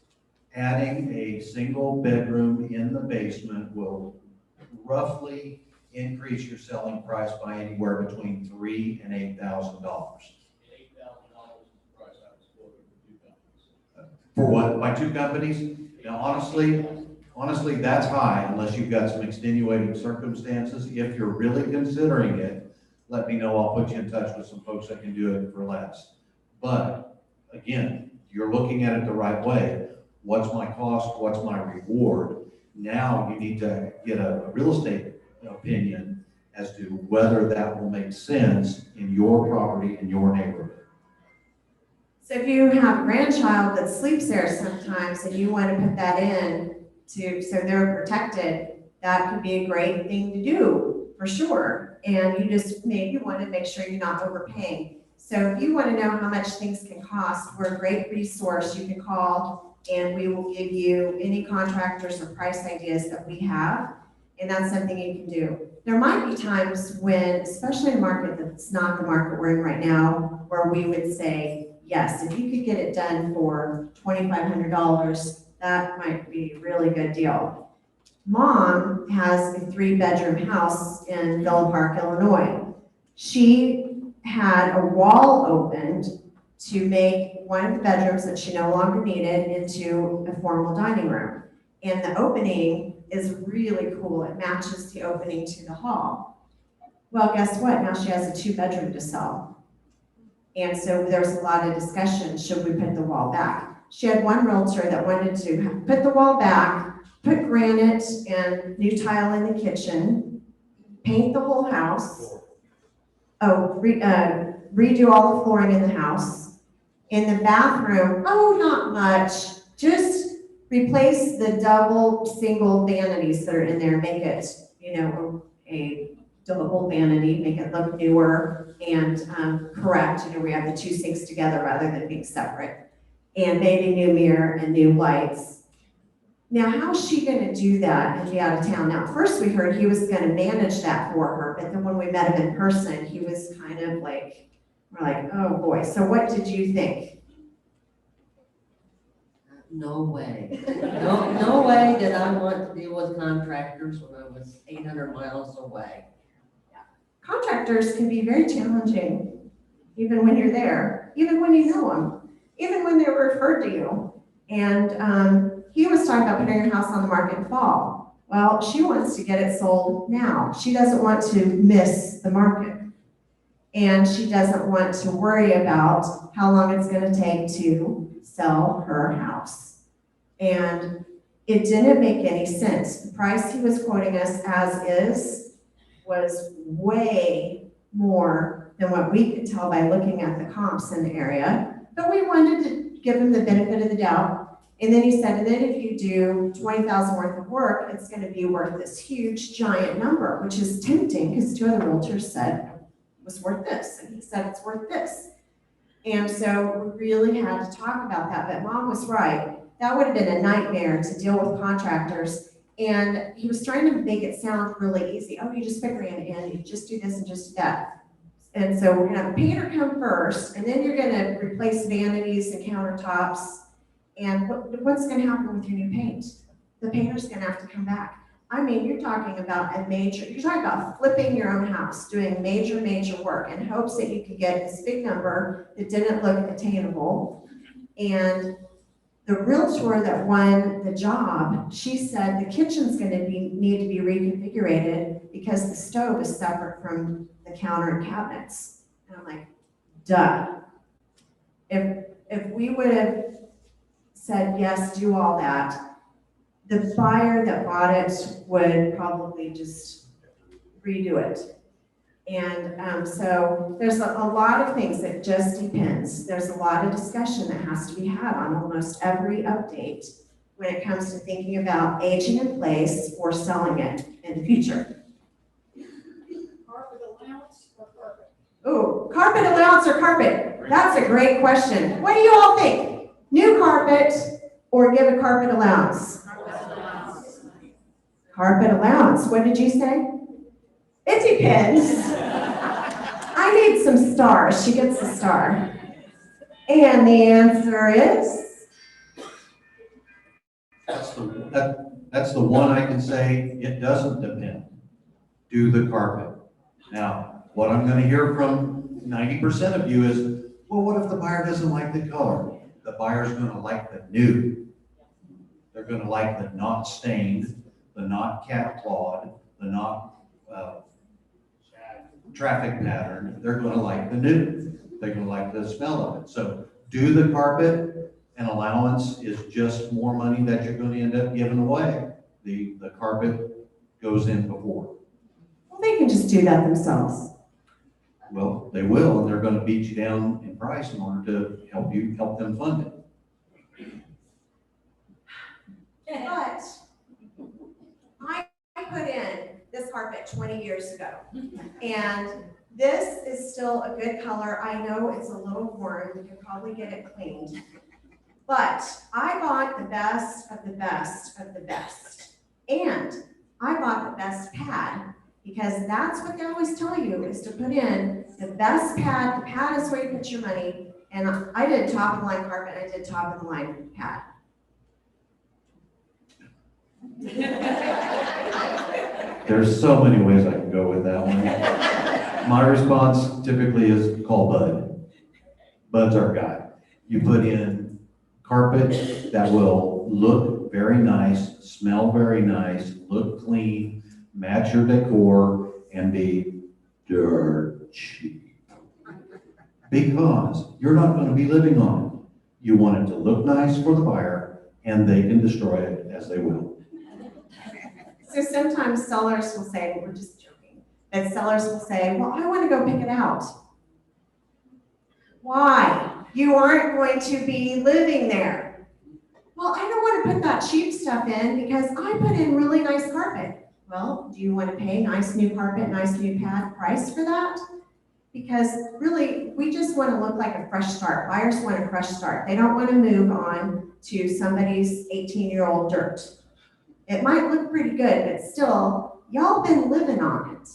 adding a single bedroom in the basement will roughly increase your selling price by anywhere between $3,000 and $8,000. $8,000 is the price I was quoted for 2 companies. For what? By 2 companies? Now, honestly, that's high unless you've got some extenuating circumstances. If you're really considering it, let me know. I'll put you in touch with some folks that can do it for less. But again, you're looking at it the right way. What's my cost? What's my reward? Now you need to get a real estate opinion as to whether that will make sense in your property, in your neighborhood. So if you have a grandchild that sleeps there sometimes and you want to put that in so they're protected, that could be a great thing to do for sure. And you just maybe want to make sure you're not overpaying. So if you want to know how much things can cost, we're a great resource. You can call and we will give you any contractors or price ideas that we have. And that's something you can do. There might be times when, especially in a market that's not the market we're in right now, where we would say, yes, if you could get it done for $2,500, that might be a really good deal. Mom has a 3-bedroom house in Villa Park, Illinois. She had a wall opened to make one of the bedrooms that she no longer needed into a formal dining room. And the opening is really cool. It matches the opening to the hall. Well, guess what? Now she has a 2-bedroom to sell. And so there's a lot of discussion, should we put the wall back? She had one realtor that wanted to put the wall back, put granite and new tile in the kitchen, paint the whole house. Redo all the flooring in the house. In the bathroom, not much. Just replace the double, single vanities that are in there. Make it, a double vanity. Make it look newer and correct. We have the 2 sinks together rather than being separate. And maybe new mirror and new lights. Now, how's she going to do that and be out of town? Now, first we heard he was going to manage that for her, but then when we met him in person, he was kind of like, we're like, oh boy. So what did you think? No way. No way did I want to deal with contractors when I was 800 miles away. Contractors can be very challenging, even when you're there, even when you know them, even when they're referred to you. And he was talking about putting her house on the market in fall. Well, she wants to get it sold now. She doesn't want to miss the market. And she doesn't want to worry about how long it's going to take to sell her house. And it didn't make any sense. The price he was quoting us as is was way more than what we could tell by looking at the comps in the area. But we wanted to give him the benefit of the doubt. And then he said, and then if you do 20,000 worth of work, it's going to be worth this huge, giant number, which is tempting because two other realtors said it was worth this. And he said it's worth this. And so we really had to talk about that. But Mom was right. That would have been a nightmare to deal with contractors. And he was trying to make it sound really easy. Oh, you just put granite in, you just do this and just do that. And so we're gonna have a painter come first, and then you're gonna replace vanities and countertops. And what's gonna happen with your new paint? The painter's gonna have to come back. I mean, you're talking about you're talking about flipping your own house, doing major, major work in hopes that you could get this big number that didn't look attainable. And the realtor that won the job, she said the kitchen's gonna need to be reconfigured because the stove is separate from the counter and cabinets. And I'm like, duh. If we would have said, yes, do all that, the buyer that bought it would probably just redo it. And so there's a lot of things that just depends. There's a lot of discussion that has to be had on almost every update when it comes to thinking about aging in place or selling it in the future. Carpet allowance or carpet? Ooh, carpet allowance or carpet? That's a great question. What do you all think? New carpet or give a carpet allowance? Carpet allowance. What did you say? It depends. I need some stars. She gets a star. And the answer is? That's the one I can say, it doesn't depend. Do the carpet. Now, what I'm gonna hear from 90% of you is, well, what if the buyer doesn't like the color? The buyer's gonna like the new. They're gonna like the not stained, the not cat clawed, the not traffic pattern. They're gonna like the new. They're gonna like the smell of it. So do the carpet. An allowance is just more money that you're gonna end up giving away. The carpet goes in before. Well, they can just do that themselves. Well, they will, and they're gonna beat you down in price in order to help them fund it. But I put in this carpet 20 years ago. And this is still a good color. I know it's a little worn. We can probably get it cleaned. But I bought the best of the best of the best. And I bought the best pad because that's what they always tell you is to put in the best pad. The pad is where you put your money. And I did top of the line carpet. I did top of the line pad. There's so many ways I can go with that one. My response typically is call Bud. Bud's our guy. You put in carpet that will look very nice, smell very nice, look clean, match your decor, and be dirt cheap. Because you're not going to be living on it. You want it to look nice for the buyer, and they can destroy it as they will. So sometimes sellers will say, we're just joking, but sellers will say, well, I want to go pick it out. Why? You aren't going to be living there. Well, I don't want to put that cheap stuff in because I put in really nice carpet. Well, do you want to pay nice new carpet, nice new pad price for that? Because really, we just want to look like a fresh start. Buyers want a fresh start. They don't want to move on to somebody's 18-year-old dirt. It might look pretty good, but still, y'all been living on it.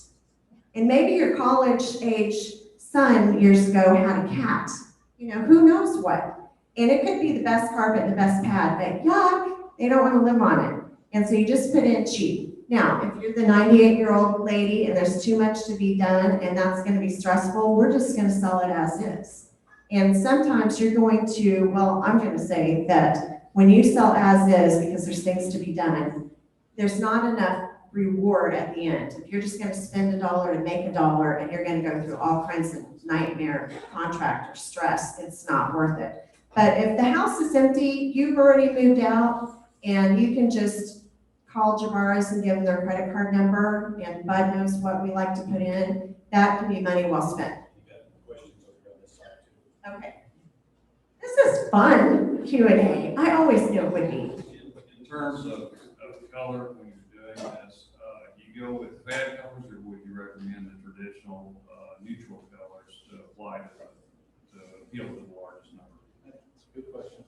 And maybe your college-age son years ago had a cat. You know, who knows what? And it could be the best carpet and the best pad, but yuck, they don't want to live on it. And so you just put in cheap. Now, if you're the 98-year-old lady and there's too much to be done and that's going to be stressful, we're just going to sell it as is. And sometimes you're going to, well, I'm going to say that when you sell as is, because there's things to be done, there's not enough reward at the end. If you're just going to spend $1 to make $1 and you're going to go through all kinds of nightmare contractor stress, it's not worth it. But if the house is empty, you've already moved out, and you can just call Javaris and give them their credit card number, and Bud knows what we like to put in, that can be money well spent. You got questions over on this side too. Okay. This is fun, Q&A. I always knew it would be. In terms of color, when you're doing this, do you go with bad colors, or would you recommend the traditional neutral colors to apply to appeal to the largest number? That's a good question.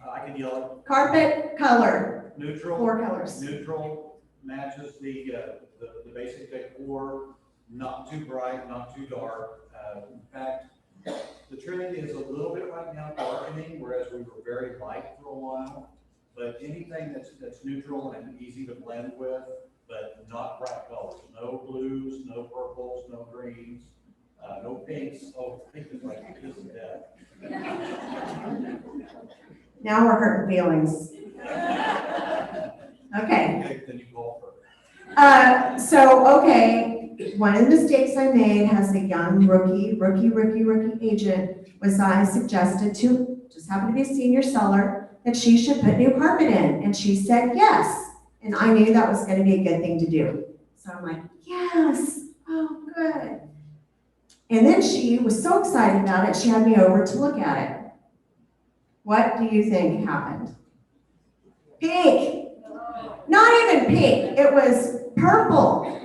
I can yell Carpet, color, it. Neutral. 4 colors. Neutral matches the basic decor, not too bright, not too dark. In fact, the trend is a little bit right now darkening, whereas we were very light for a while. But anything that's neutral and easy to blend with, but not bright colors. No blues, no purples, no greens, no pinks. Oh, pink is like this and that. Now we're hurting feelings. Okay. Then you call for it. Okay, one of the mistakes I made as a young rookie agent was I suggested to, just happened to be a senior seller, that she should put new carpet in, and she said yes. And I knew that was gonna be a good thing to do. So I'm like, yes, oh, good. And then she was so excited about it, she had me over to look at it. What do you think happened? Pink. Not even pink, it was purple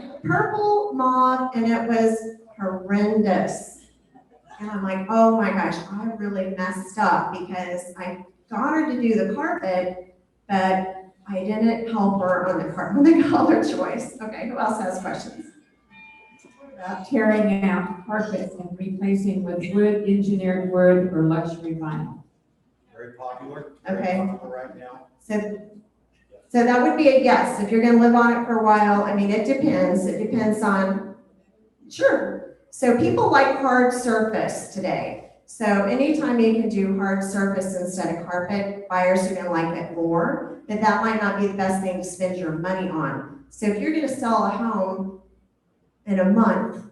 mauve, and it was horrendous. And I'm like, oh my gosh, I really messed up because I got her to do the carpet, but I didn't help her on the color choice. Okay, who else has questions? About tearing out carpet and replacing with wood, engineered wood, or luxury vinyl. Very popular. Okay. Very popular right now. So that would be a yes. If you're gonna live on it for a while, I mean, it depends. It depends on, sure. So people like hard surface today. So anytime you can do hard surface instead of carpet, buyers are gonna like it more, but that might not be the best thing to spend your money on. So if you're gonna sell a home in a month,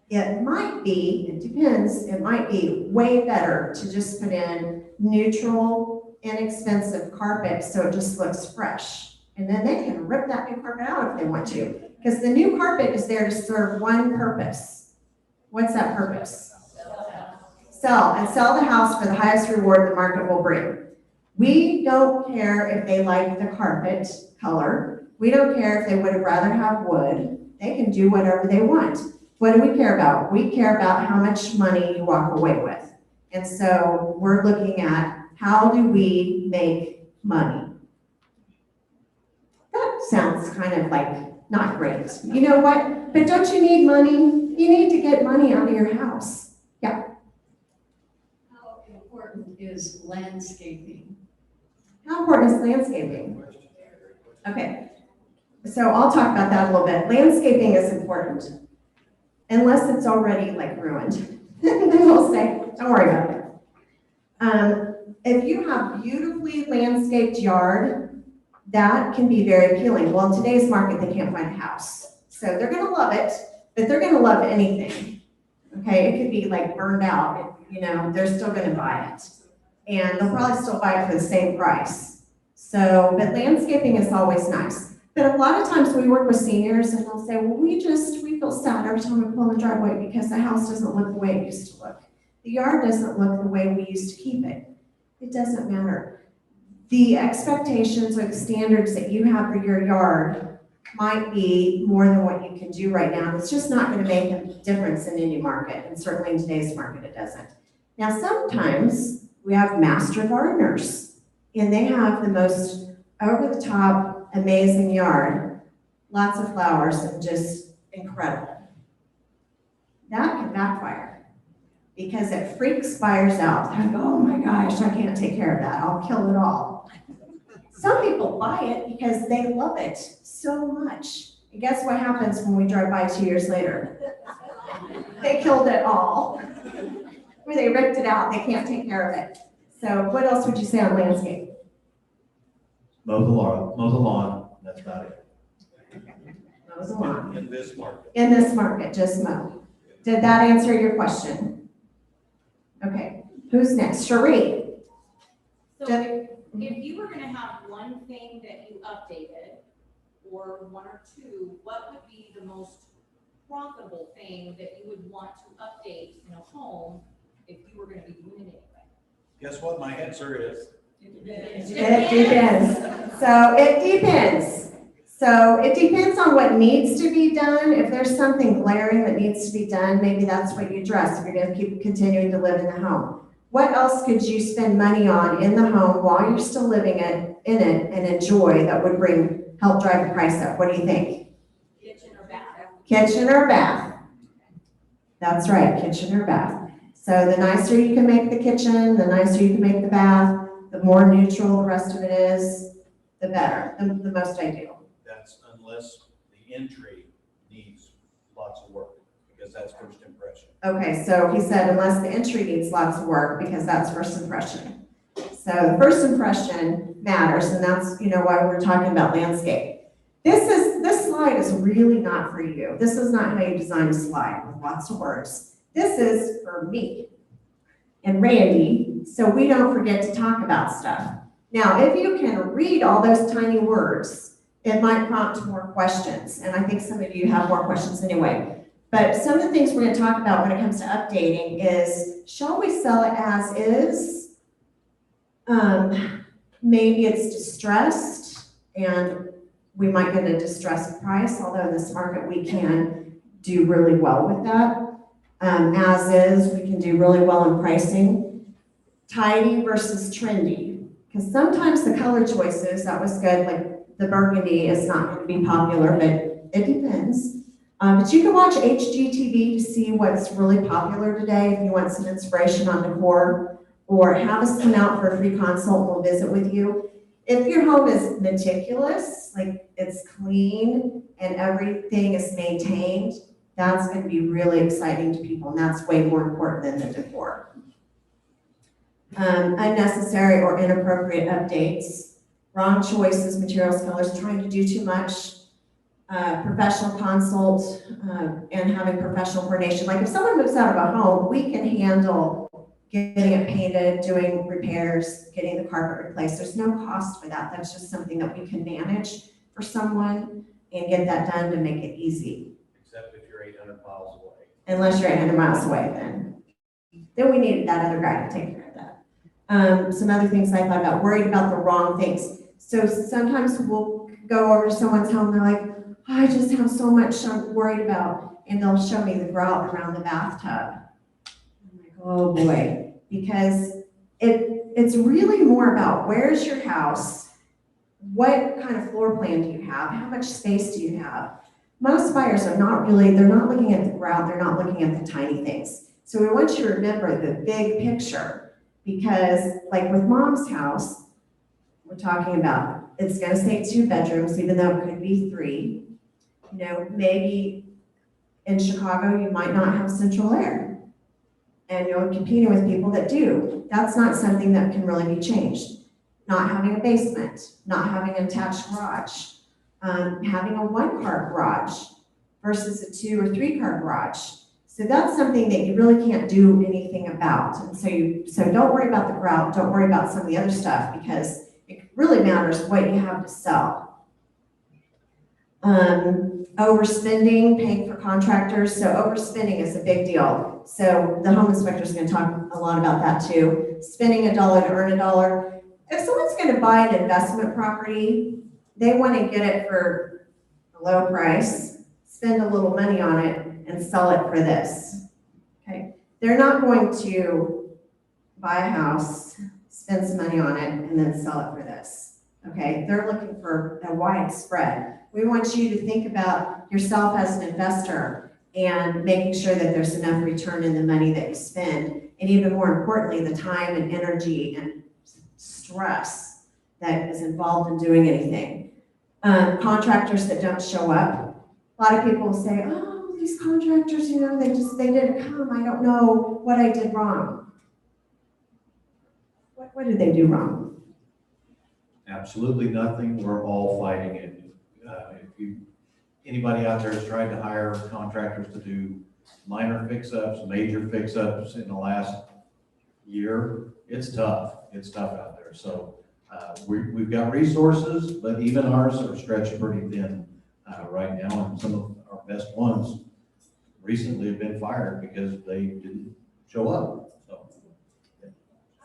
it might be, it depends, it might be way better to just put in neutral, inexpensive carpet so it just looks fresh. And then they can rip that new carpet out if they want to, because the new carpet is there to serve one purpose. What's that purpose? Sell, and sell the house for the highest reward the market will bring. We don't care if they like the carpet color. We don't care if they would have rather have wood. They can do whatever they want. What do we care about? We care about how much money you walk away with. And so we're looking at how do we make money? That sounds kind of like not great. You know what? But don't you need money? You need to get money out of your house. Yeah. How important is landscaping? How important is landscaping? Okay. So I'll talk about that a little bit. Landscaping is important. Unless it's already like ruined. Then we'll say, don't worry about it. If you have beautifully landscaped yard, that can be very appealing. Well, in today's market, they can't find a house. So they're gonna love it, but they're gonna love anything. Okay, it could be like burned out, you know, they're still gonna buy it. And they'll probably still buy it for the same price. So, but landscaping is always nice. But a lot of times we work with seniors and they'll say, well, we feel sad every time we pull in the driveway because the house doesn't look the way it used to look. The yard doesn't look the way we used to keep it. It doesn't matter. The expectations or the standards that you have for your yard might be more than what you can do right now. It's just not going to make a difference in any market, and certainly in today's market it doesn't. Now sometimes we have master gardeners, and they have the most over-the-top amazing yard, lots of flowers, and just incredible. That can backfire because it freaks buyers out. They go, oh my gosh, I can't take care of that. I'll kill it all. Some people buy it because they love it so much. And guess what happens when we drive by 2 years later? They killed it all. Or they ripped it out, they can't take care of it. So what else would you say on landscape? Mow the lawn, that's about it. Mow the lawn. In this market. In this market, just mow. Did that answer your question? Okay, who's next? Cherie. So if you were gonna have one thing that you updated, or one or two, what would be the most profitable thing that you would want to update in a home if you were gonna be doing it anyway? Guess what my answer is? It depends. So it depends. So it depends on what needs to be done. If there's something glaring that needs to be done, maybe that's what you address if you're gonna keep continuing to live in the home. What else could you spend money on in the home while you're still living in it and enjoy that would help drive the price up? What do you think? Kitchen or bath? Kitchen or bath? That's right, kitchen or bath. So the nicer you can make the kitchen, the nicer you can make the bath, the more neutral the rest of it is, the better, the most ideal. That's unless the entry needs lots of work, because that's first impression. Okay, so he said unless the entry needs lots of work, because that's first impression. So the first impression matters, and that's, why we're talking about landscape. This slide is really not for you. This is not how you design a slide with lots of words. This is for me and Randy, so we don't forget to talk about stuff. Now, if you can read all those tiny words, it might prompt more questions, and I think some of you have more questions anyway. But some of the things we're going to talk about when it comes to updating is, shall we sell it as is? Maybe it's distressed, and we might get a distressed price, although in this market we can do really well with that. As is, we can do really well in pricing. Tidy versus trendy, because sometimes the color choices, that was good, like the burgundy is not going to be popular, but it depends. But you can watch HGTV to see what's really popular today if you want some inspiration on decor, or have us come out for a free consult and we'll visit with you. If your home is meticulous, like it's clean and everything is maintained, that's going to be really exciting to people, and that's way more important than the decor. Unnecessary or inappropriate updates, wrong choices, materials, colors, trying to do too much, professional consult, and having professional coordination. Like if someone moves out of a home, we can handle getting it painted, doing repairs, getting the carpet replaced. There's no cost for that. That's just something that we can manage for someone and get that done to make it easy. Except if you're 800 miles away. Unless you're 800 miles away, then we needed that other guy to take care of that. Some other things I thought about, worried about the wrong things. So sometimes we'll go over to someone's home, they're like, oh, I just have so much I'm worried about, and they'll show me the grout around the bathtub. I'm like, oh boy, because it's really more about where's your house, what kind of floor plan do you have, how much space do you have. Most buyers are they're not looking at the grout, they're not looking at the tiny things. So we want you to remember the big picture, because like with Mom's house, we're talking about, it's gonna say 2 bedrooms, even though it could be 3. Maybe in Chicago, you might not have central air, and you're competing with people that do. That's not something that can really be changed. Not having a basement, not having an attached garage, having a 1-car garage versus a 2 or 3-car garage. So that's something that you really can't do anything about. And so don't worry about the grout, don't worry about some of the other stuff, because it really matters what you have to sell. Overspending, paying for contractors. So overspending is a big deal. So the home inspector is going to talk a lot about that too. Spending $1 to earn $1. If someone's going to buy an investment property, they want to get it for a low price, spend a little money on it, and sell it for this. Okay, they're not going to buy a house, spend some money on it, and then sell it for this. Okay, they're looking for a wide spread. We want you to think about yourself as an investor. and making sure that there's enough return in the money that you spend, and even more importantly, the time and energy and stress that is involved in doing anything. Contractors that don't show up. A lot of people say, oh, these contractors, they didn't come. I don't know what I did wrong. What did they do wrong? Absolutely nothing. We're all fighting it. Anybody out there has tried to hire contractors to do minor fix-ups, major fix-ups in the last year, it's tough. It's tough out there. So we've got resources, but even ours are stretched pretty thin right now. And some of our best ones recently have been fired because they didn't show up.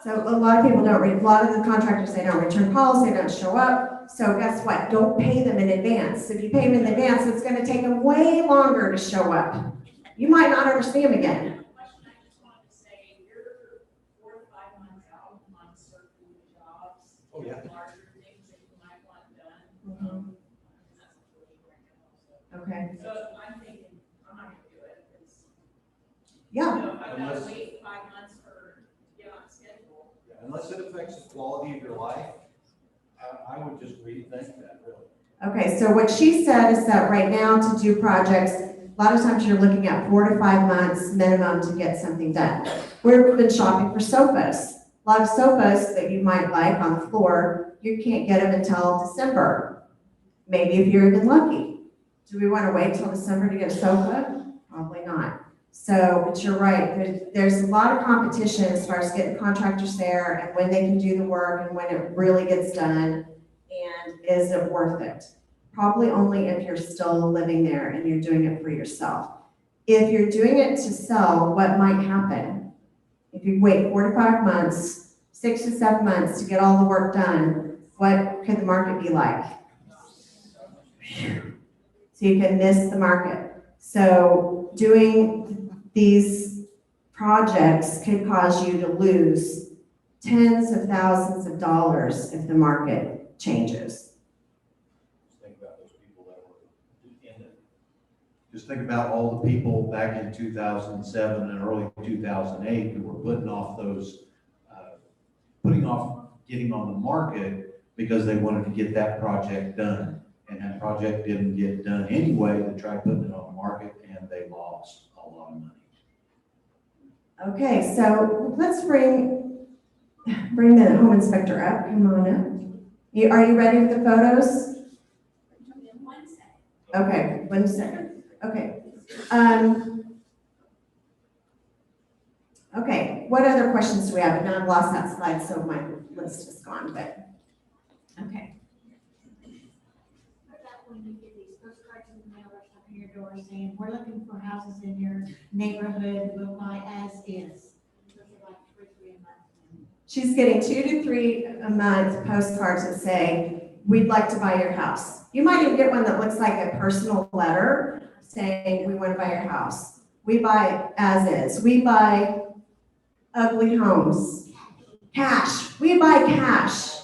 So a lot of people a lot of the contractors, they don't return calls, they don't show up. So guess what? Don't pay them in advance. If you pay them in advance, it's going to take them way longer to show up. You might not ever see them again. Oh, yeah. Okay. So I'm thinking, I'm not gonna do it, because. Yeah. I gotta wait 5 months to get on schedule. Yeah, unless it affects the quality of your life, I would just rethink that, really. Okay, so what she said is that right now to do projects, a lot of times you're looking at 4 to 5 months minimum to get something done. We've been shopping for sofas. A lot of sofas that you might like on the floor, you can't get them until December. Maybe if you're even lucky. Do we want to wait till December to get a sofa? Probably not. So, but you're right, there's a lot of competition as far as getting contractors there and when they can do the work and when it really gets done, and is it worth it? Probably only if you're still living there and you're doing it for yourself. If you're doing it to sell, what might happen? If you wait 4 to 5 months, 6 to 7 months to get all the work done, what could the market be like? So you can miss the market. So doing these projects could cause you to lose tens of thousands of dollars if the market changes. Just think about those people that were in it. Just think about all the people back in 2007 and early 2008 who were putting off getting on the market because they wanted to get that project done. And that project didn't get done anyway. They tried putting it on the market and they lost a lot of money. Okay, so let's bring the home inspector up. Come on up. Are you ready with the photos? Okay, 1 second. Okay. Okay, what other questions do we have? Now I've lost that slide, so my list is gone, but, okay. What about when you get these postcards in the mail or something in your door saying, we're looking for houses in your neighborhood, we'll buy as is? Those are like 2 or 3 a month. She's getting 2 to 3 a month postcards that say, we'd like to buy your house. You might even get one that looks like a personal letter saying, we want to buy your house. We buy as is. We buy ugly homes. Cash. We buy cash.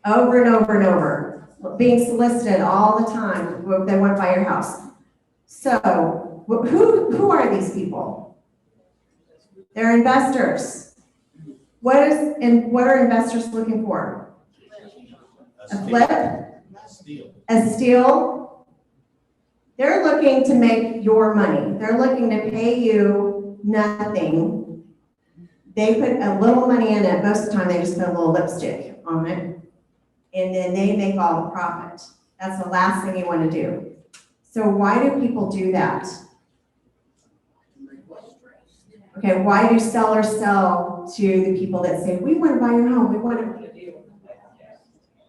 Over and over and over. Being solicited all the time. They want to buy your house. So, who are these people? They're investors. What are investors looking for? A flip? A steal? They're looking to make your money. They're looking to pay you nothing. They put a little money in it. Most of the time, they just put a little lipstick on it. And then they make all the profit. That's the last thing you want to do. So why do people do that? Okay, why do sellers sell to the people that say, we want to buy your home, we want to,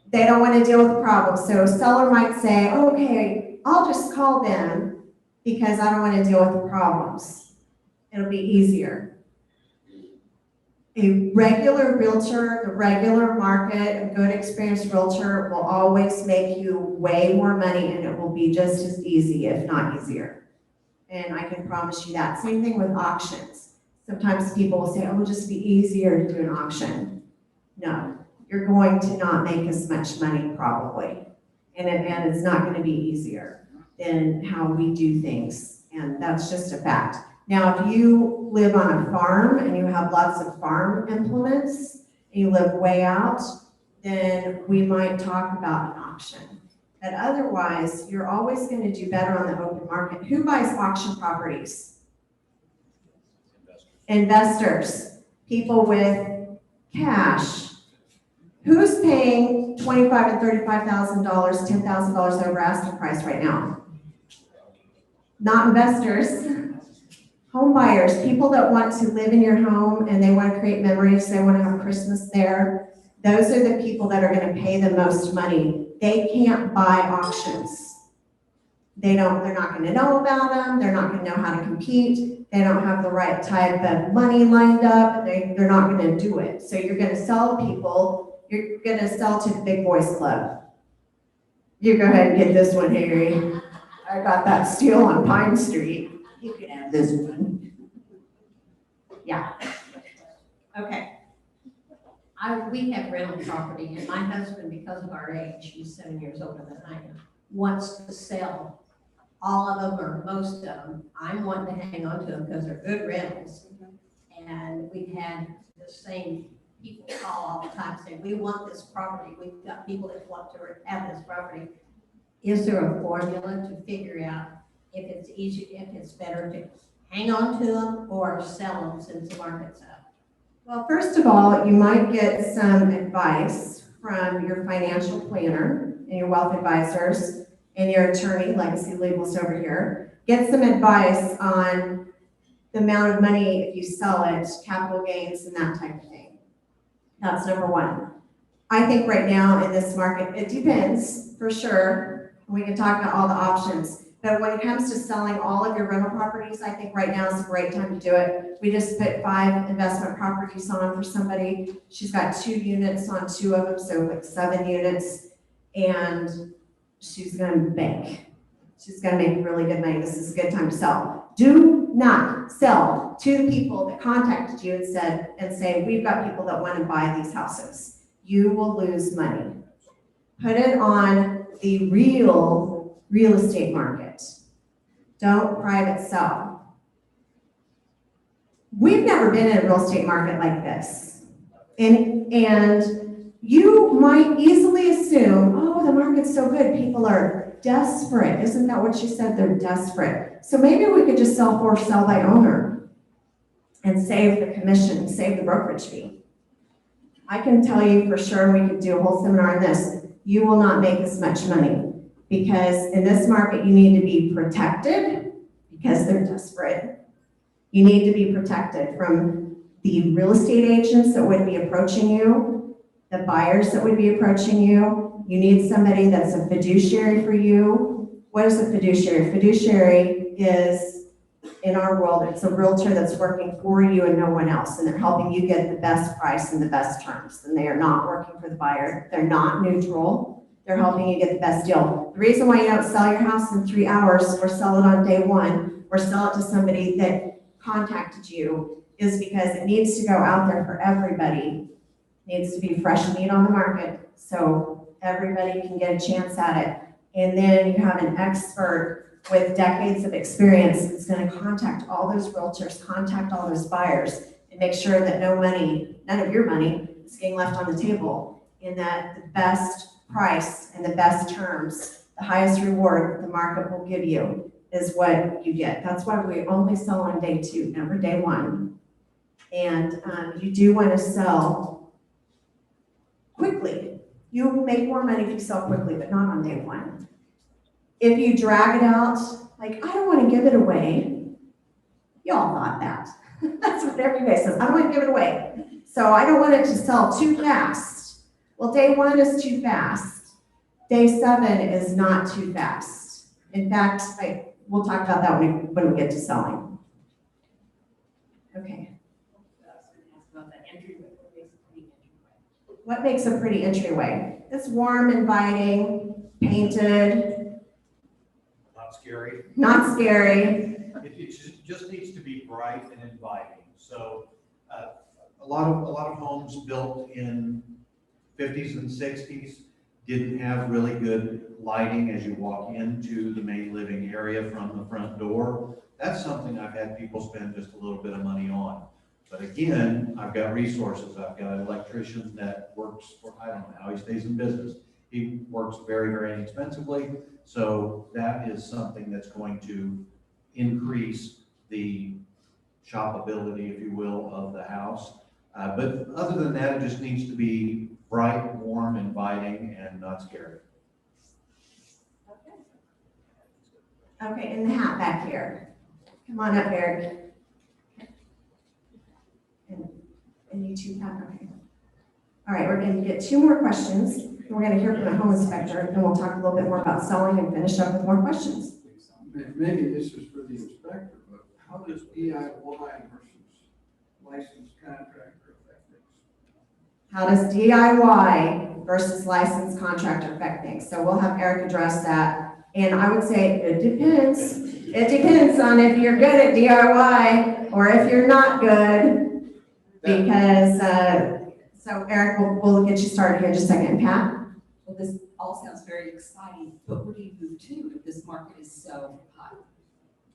they don't want to deal with the problem. So a seller might say, okay, I'll just call them because I don't want to deal with the problems. It'll be easier. A regular realtor, the regular market, a good experienced realtor will always make you way more money and it will be just as easy, if not easier. And I can promise you that. Same thing with auctions. Sometimes people will say, oh, it'll just be easier to do an auction. No, you're going to not make as much money probably. And it's not going to be easier. than how we do things, and that's just a fact. Now, if you live on a farm and you have lots of farm implements, and you live way out, then we might talk about an auction. But otherwise, you're always gonna do better on the open market. Who buys auction properties? Investors, people with cash. Who's paying $25,000 and $35,000, $10,000 over asking price right now? Not investors. Home buyers, people that want to live in your home and they want to create memories, they want to have Christmas there. Those are the people that are going to pay the most money. They can't buy auctions. They're not going to know about them. They're not going to know how to compete. They don't have the right type of money lined up. They're not going to do it. So you're going to sell to people, you're going to sell to the big boys club. You go ahead and get this one, Harry. I got that steal on Pine Street. You can have this one. Yeah. Okay. We have rental property, and my husband, because of our age, he's 7 years older than I am, wants to sell all of them or most of them. I'm wanting to hang on to them because they're good rentals. And we've had the same people call all the time saying, we want this property. We've got people that want to have this property. Is there a formula to figure out if it's if it's better to hang on to them or sell them since the market's up? Well, first of all, you might get some advice from your financial planner and your wealth advisors and your attorney, Legacy Legal's over here. Get some advice on the amount of money if you sell it, capital gains and that type of thing. That's number one. I think right now in this market, it depends for sure. We can talk about all the options. But when it comes to selling all of your rental properties, I think right now is a great time to do it. We just put 5 investment properties on for somebody. She's got 2 units on 2 of them, so like 7 units. And she's gonna bank. She's gonna make really good money. This is a good time to sell. Do not sell to the people that contacted you and say, we've got people that want to buy these houses. You will lose money. Put it on the real estate market. Don't private sell. We've never been in a real estate market like this. And you might easily assume, oh, the market's so good, people are desperate. Isn't that what you said? They're desperate. So maybe we could just sell for sell by owner and save the commission, save the brokerage fee. I can tell you for sure, we could do a whole seminar on this, you will not make as much money because in this market you need to be protected because they're desperate. You need to be protected from the real estate agents that would be approaching you, the buyers that would be approaching you. You need somebody that's a fiduciary for you. What is a fiduciary? Fiduciary is, in our world, it's a realtor that's working for you and no one else, and they're helping you get the best price and the best terms. And they are not working for the buyer. They're not neutral. They're helping you get the best deal. The reason why you don't sell your house in 3 hours or sell it on day one or sell it to somebody that contacted you is because it needs to go out there for everybody. It needs to be fresh meat on the market so everybody can get a chance at it. And then you have an expert with decades of experience that's going to contact all those realtors, contact all those buyers, and make sure that none of your money is getting left on the table, and that the best price and the best terms, the highest reward the market will give you is what you get. That's why we only sell on day 2, never day 1. And you do want to sell quickly. You will make more money if you sell quickly, but not on day 1. If you drag it out, like, I don't want to give it away. Y'all thought that. That's what everybody says. I don't want to give it away. So I don't want it to sell too fast. Well, day 1 is too fast. Day 7 is not too fast. In fact, we'll talk about that when we get to selling. Okay. What makes a pretty entryway? It's warm, inviting, painted. Not scary. Not scary. It just needs to be bright and inviting. So a lot of homes built in 50s and 60s, didn't have really good lighting as you walk into the main living area from the front door. That's something I've had people spend just a little bit of money on. But again, I've got resources. I've got an electrician that works for, I don't know how he stays in business. He works very, very inexpensively. So that is something that's going to increase the shoppability, if you will, of the house. But other than that, it just needs to be bright, warm, inviting, and not scary. Okay, in the hat back here. Come on up, Eric. And you two back up here. All right, we're going to get 2 more questions. And we're going to hear from the home inspector, and we'll talk a little bit more about selling and finish up with more questions. Maybe this is for the inspector, but how does DIY versus licensed contractor affect things? How does DIY versus licensed contractor affect things? So we'll have Eric address that. And I would say it depends. It depends on if you're good at DIY or if you're not good. Because, so Eric, we'll get you started here in just a second. Pat? Well, this all sounds very exciting, but where do you move to if this market is so hot?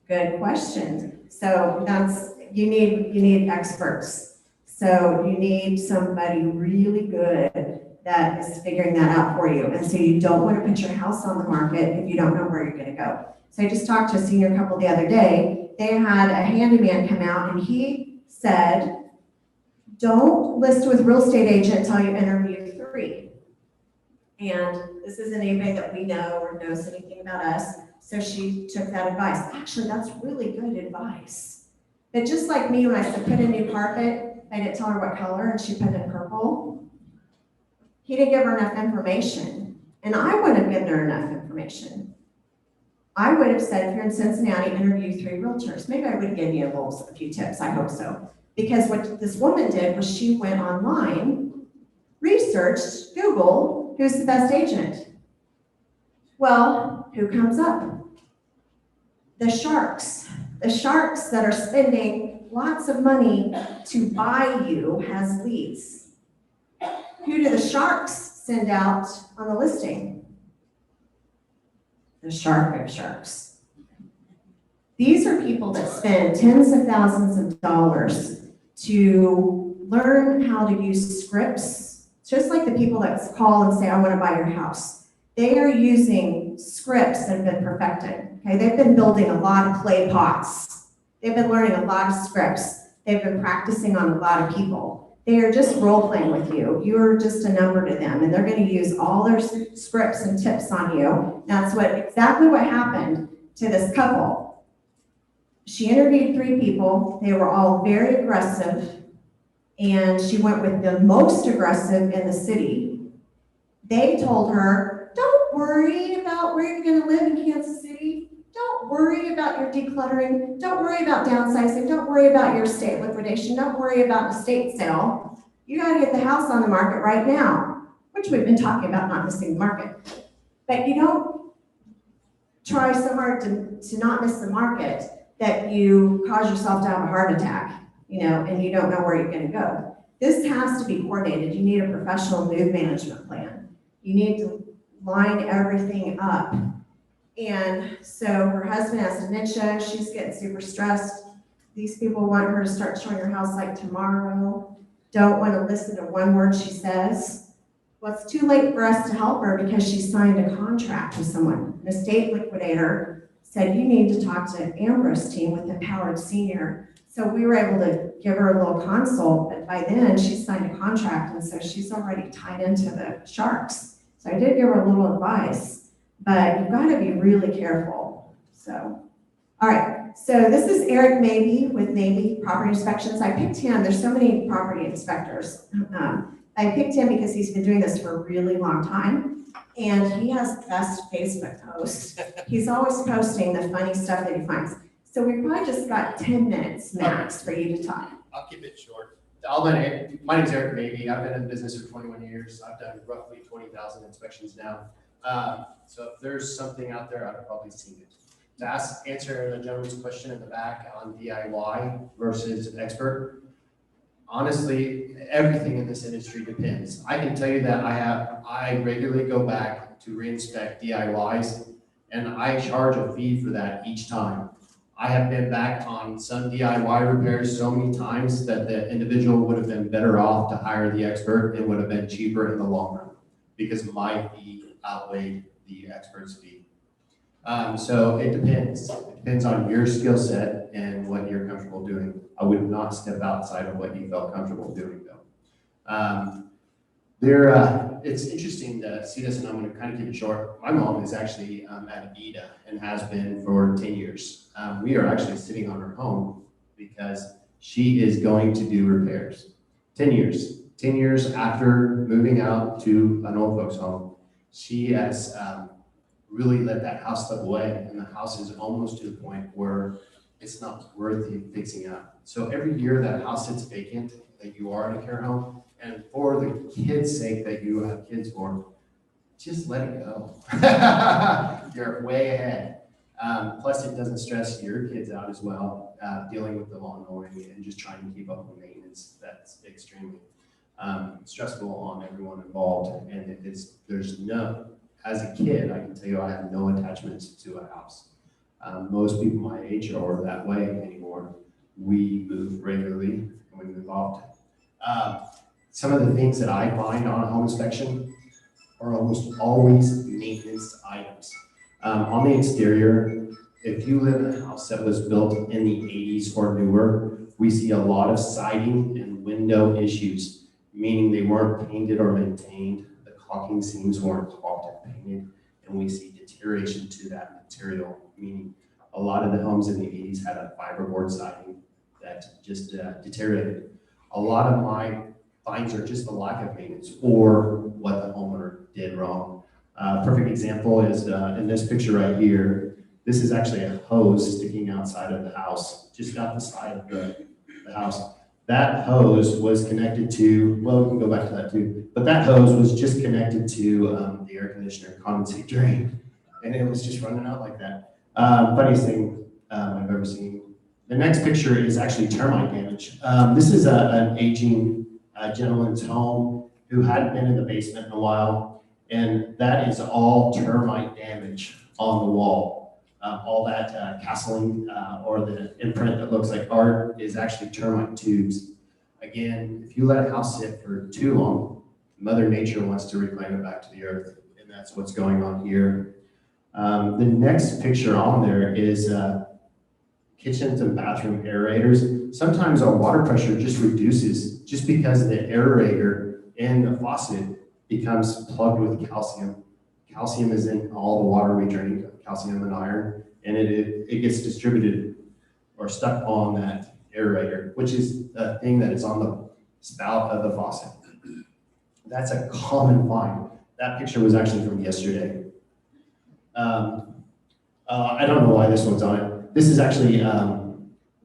Good question. So that's, you need experts. So you need somebody really good that is figuring that out for you. And so you don't want to put your house on the market if you don't know where you're going to go. So I just talked to a senior couple the other day. They had a handyman come out and he said, don't list with real estate agent until you interview 3. And this isn't anybody that we know or knows anything about us. So she took that advice. Actually, that's really good advice. But just like me, when I said put in new carpet, I didn't tell her what color and she put in purple. He didn't give her enough information. And I wouldn't have given her enough information. I would have said, if you're in Cincinnati, interview 3 realtors. Maybe I would have given you a few tips. I hope so. Because what this woman did was she went online, researched, Google, who's the best agent? Well, who comes up? The sharks. The sharks that are spending lots of money to buy you as leads. Who do the sharks send out on the listing? The shark of sharks. These are people that spend tens of thousands of dollars to learn how to use scripts, just like the people that call and say, I want to buy your house. They are using scripts that have been perfected. Okay, they've been building a lot of clay pots. They've been learning a lot of scripts. They've been practicing on a lot of people. They are just role playing with you. You're just a number to them, and they're going to use all their scripts and tips on you. That's exactly what happened to this couple. She interviewed 3 people. They were all very aggressive, and she went with the most aggressive in the city. They told her, don't worry about where you're going to live in Kansas City. Don't worry about your decluttering. Don't worry about downsizing. Don't worry about your estate liquidation. Don't worry about an estate sale. You got to get the house on the market right now, which we've been talking about not missing the market. But you don't try so hard to not miss the market that you cause yourself to have a heart attack, and you don't know where you're going to go. This has to be coordinated. You need a professional move management plan. You need to line everything up. And so her husband has dementia. She's getting super stressed. These people want her to start showing her house like tomorrow. Don't want to listen to one word she says. Well, it's too late for us to help her because she signed a contract with someone. An estate liquidator said, you need to talk to Ambrose team with Empowered Senior. So we were able to give her a little consult, but by then she signed a contract, and so she's already tied into the sharks. So I did give her a little advice, but you've got to be really careful. So, all right. So this is Eric Mabey with Mabey Property Inspections. I picked him. There's so many property inspectors. I picked him because he's been doing this for a really long time, and he has the best Facebook post. He's always posting the funny stuff that he finds. So we probably just got 10 minutes max for you to talk. I'll keep it short. My name is Eric Mabey. I've been in business for 21 years. I've done roughly 20,000 inspections now. So if there's something out there, I've probably seen it. To answer the gentleman's question in the back on DIY versus expert, honestly, everything in this industry depends. I can tell you that I regularly go back to re-inspect DIYs, and I charge a fee for that each time. I have been back on some DIY repairs so many times that the individual would have been better off to hire the expert and would have been cheaper in the long run because my fee outweighed the expert's fee. So it depends. It depends on your skill set and what you're comfortable doing. I would not step outside of what you felt comfortable doing though. It's interesting to see this, and I'm going to kind of keep it short. My mom is actually at Wichita and has been for 10 years. We are actually sitting on her home because she is going to do repairs. 10 years. 10 years after moving out to an old folks home, she has really let that house slip away, and the house is almost to the point where it's not worth you fixing up. So every year that house sits vacant, that you are in a care home, and for the kids' sake that you have kids for, just let it go. You're way ahead. Plus, it doesn't stress your kids out as well, dealing with the lawn mowing and just trying to keep up with maintenance. That's extremely stressful on everyone involved. And as a kid, I can tell you I have no attachments to a house. Most people my age are that way anymore. We move regularly and we move often. Some of the things that I find on a home inspection are almost always maintenance items. On the exterior, if you live in a house that was built in the 80s or newer, we see a lot of siding and window issues, meaning they weren't painted or maintained. The caulking seams weren't caulked and painted, and we see deterioration to that material, meaning a lot of the homes in the 80s had a fiberboard siding that just deteriorated. A lot of my finds are just the lack of maintenance or what the homeowner did wrong. Perfect example is in this picture right here. This is actually a hose sticking outside of the house, just out the side of the house. That hose was connected to, well, we can go back to that too, but that hose was just connected to the air conditioner condensate drain, and it was just running out like that. Funniest thing I've ever seen. The next picture is actually termite damage. This is an aging gentleman's home who hadn't been in the basement in a while, and that is all termite damage on the wall. All that castling or the imprint that looks like art is actually termite tubes. Again, if you let a house sit for too long, Mother Nature wants to reclaim it back to the earth, and that's what's going on here. The next picture on there is kitchens and bathroom aerators. Sometimes our water pressure just reduces just because the aerator in the faucet becomes plugged with calcium. Calcium is in all the water we drink, calcium and iron, and it gets distributed or stuck on that aerator, which is a thing that is on the spout of the faucet. That's a common find. That picture was actually from yesterday. I don't know why this one's on it. This is actually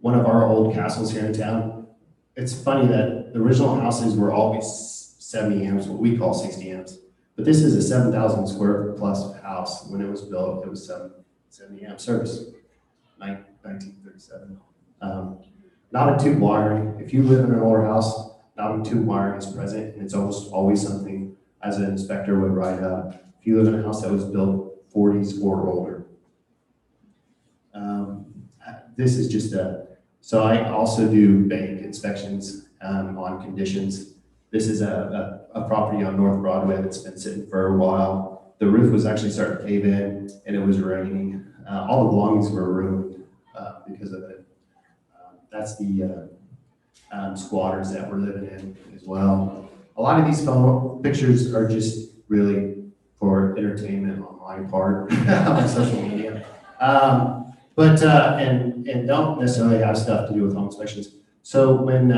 one of our old castles here in town. It's funny that the original houses were always 70 amps, what we call 60 amps. But this is a 7,000 square plus house. When it was built, it was 70 amp service, 1937. Not a tube wiring. If you live in an older house, not a tube wiring is present, and it's almost always something as an inspector would write up. If you live in a house that was built 40s or older. This is just so I also do bank inspections on conditions. This is a property on North Broadway that's been sitting for a while. The roof was actually starting to cave in, and it was raining. All the belongings were ruined because of it. That's the squatters that we're living in as well. A lot of these pictures are just really for entertainment on my part on social media. And don't necessarily have stuff to do with home inspections. So when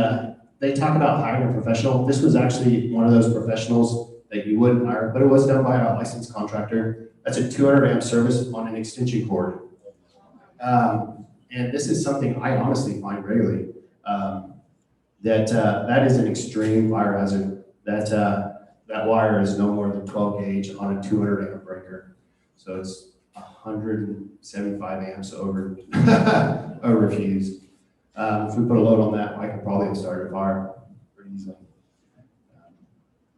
they talk about hiring a professional, this was actually one of those professionals that you wouldn't hire, but it was done by a licensed contractor. That's a 200 amp service on an extension cord. And this is something I honestly find regularly, that is an extreme fire hazard. That wire is no more than 12 gauge on a 200 amp breaker. So it's 175 amps over fused. If we put a load on that, I could probably have started a fire.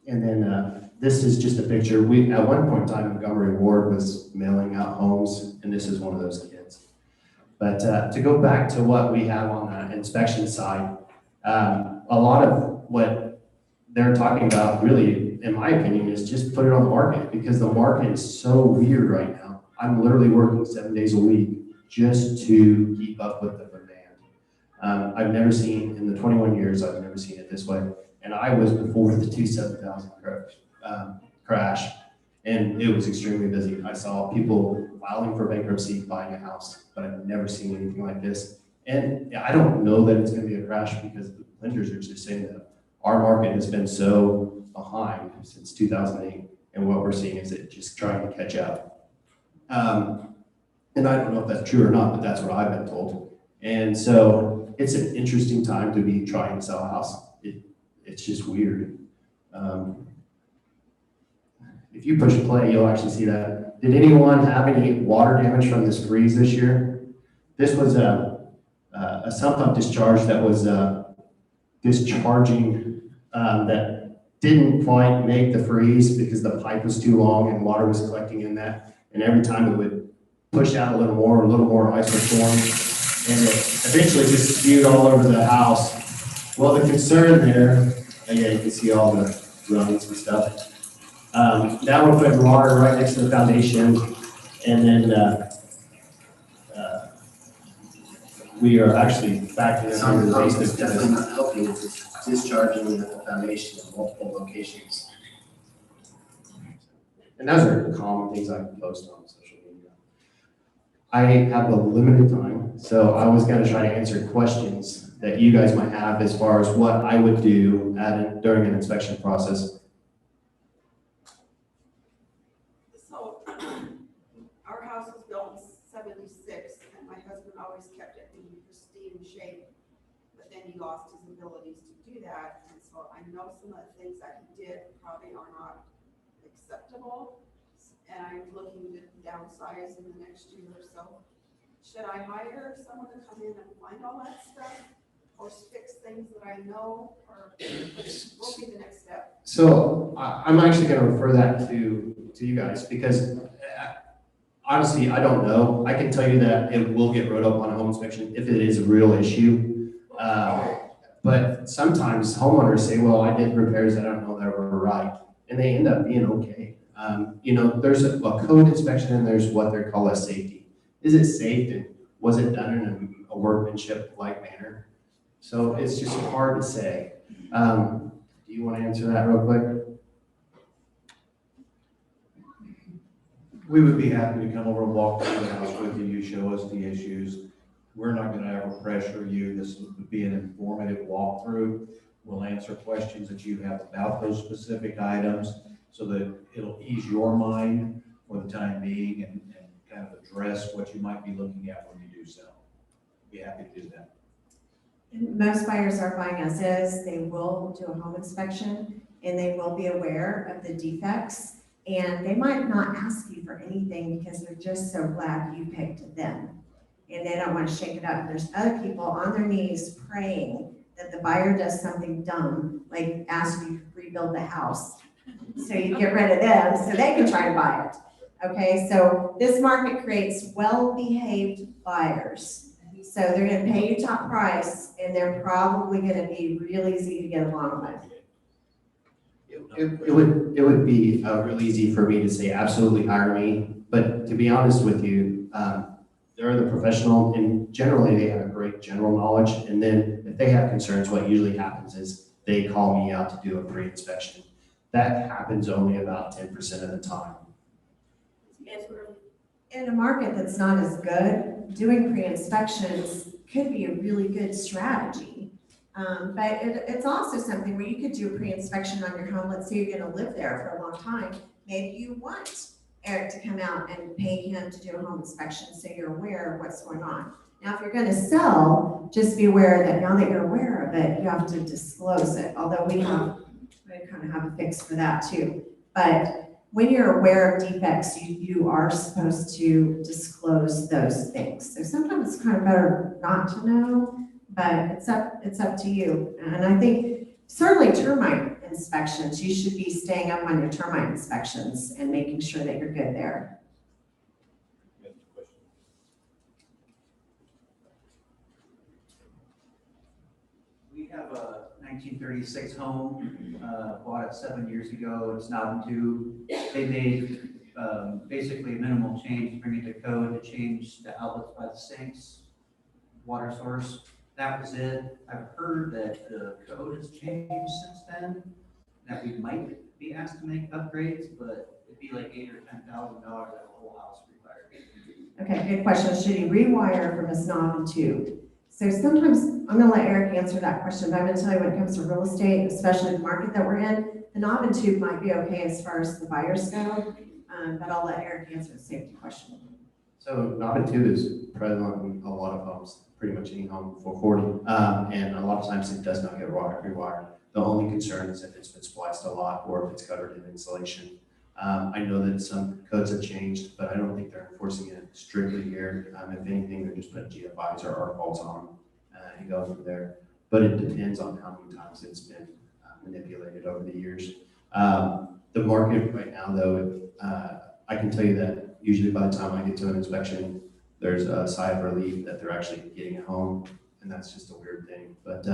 And then this is just a picture. We, at one point in time, Montgomery Ward was mailing out homes, and this is one of those kids. But to go back to what we have on the inspection side, a lot of what they're talking about really, in my opinion, is just put it on the market, because the market is so weird right now. I'm literally working 7 days a week just to keep up with the demand. I've never seen, in the 21 years, I've never seen it this way. And I was before the 27,000 crash, and it was extremely busy. I saw people filing for bankruptcy, buying a house, but I've never seen anything like this. And I don't know that it's gonna be a crash, because the lenders are just saying that our market has been so behind since 2008, and what we're seeing is it just trying to catch up. And I don't know if that's true or not, but that's what I've been told. And so it's an interesting time to be trying to sell a house. It's just weird. If you push play, you'll actually see that. Did anyone have any water damage from this freeze this year? This was a sump pump discharge that was discharging that didn't quite make the freeze because the pipe was too long and water was collecting in that. And every time it would push out a little more ice would form, and it eventually just spewed all over the house. Well, the concern there, yeah, you can see all the rungs and stuff. Now we're putting water right next to the foundation, and then we are actually backing up into the basement. Definitely not helping. It's discharging at the foundation in multiple locations. And those are common things I can post on social media. I have a limited time, so I was going to try to answer questions that you guys might have as far as what I would do during an inspection process. So, our house was built in '76, and my husband always kept it in pristine shape, but then he lost his abilities to do that, and so I know some of the things that he did probably are not acceptable, and I'm looking to downsize in the next year or so. Should I hire someone to come in and find all that stuff, or fix things that I know, or what will be the next step? So I'm actually going to refer that to you guys, because honestly, I don't know. I can tell you that it will get wrote up on a home inspection if it is a real issue. But sometimes homeowners say, well, I did repairs that I don't know that were right, and they end up being okay. You know, there's a code inspection, and there's what they call a safety. Is it safe, and was it done in a workmanship-like manner? So it's just hard to say. Do you want to answer that real quick? We would be happy to come over and walk through the house with you, show us the issues. We're not gonna ever pressure you. This would be an informative walkthrough. We'll answer questions that you have about those specific items so that it'll ease your mind for the time being and kind of address what you might be looking at when you do sell. Be happy to do that. Most buyers are buying as is. They will do a home inspection, and they will be aware of the defects, and they might not ask you for anything because they're just so glad you picked them, and they don't want to shake it up. There's other people on their knees praying that the buyer does something dumb, like ask you to rebuild the house, so you get rid of them so they can try to buy it. Okay, so this market creates well-behaved buyers. So they're gonna pay you top price, and they're probably gonna be real easy to get along with. It would be real easy for me to say absolutely hire me, but to be honest with you, they're the professional, and generally they have great general knowledge. And then if they have concerns, what usually happens is they call me out to do a pre-inspection. That happens only about 10% of the time. In a market that's not as good, doing pre-inspections could be a really good strategy. But it's also something where you could do a pre-inspection on your home. Let's say you're gonna live there for a long time. Maybe you want Eric to come out and pay him to do a home inspection so you're aware of what's going on. Now, if you're gonna sell, just be aware that now that you're aware of it, you have to disclose it. Although we kind of have a fix for that too. But when you're aware of defects, you are supposed to disclose those things. So sometimes it's kind of better not to know, but it's up to you. And I think certainly termite inspections. You should be staying up on your termite inspections and making sure that you're good there. We have a 1936 home, bought it 7 years ago. It's knob and tube. They made basically a minimal change, bring it to code to change the outlets by the sinks, water source. That was it. I've heard that the code has changed since then, that we might be asked to make upgrades, but it'd be like $8,000 or $10,000 that whole house required. Okay, good question. Should you rewire from a knob and tube? So sometimes, I'm gonna let Eric answer that question, but I'm gonna tell you when it comes to real estate, especially the market that we're in, the knob and tube might be okay as far as the buyers go, but I'll let Eric answer the safety question. So knob and tube is prevalent in a lot of homes, pretty much any home for 40. And a lot of times it does not get rewired. The only concern is if it's been spliced a lot or if it's covered in insulation. I know that some codes have changed, but I don't think they're enforcing it strictly here. If anything, they're just putting GFIs or arc bolts on them and go from there. But it depends on how many times it's been manipulated over the years. The market right now, though, I can tell you that usually by the time I get to an inspection, there's a sigh of relief that they're actually getting it home, and that's just a weird thing. But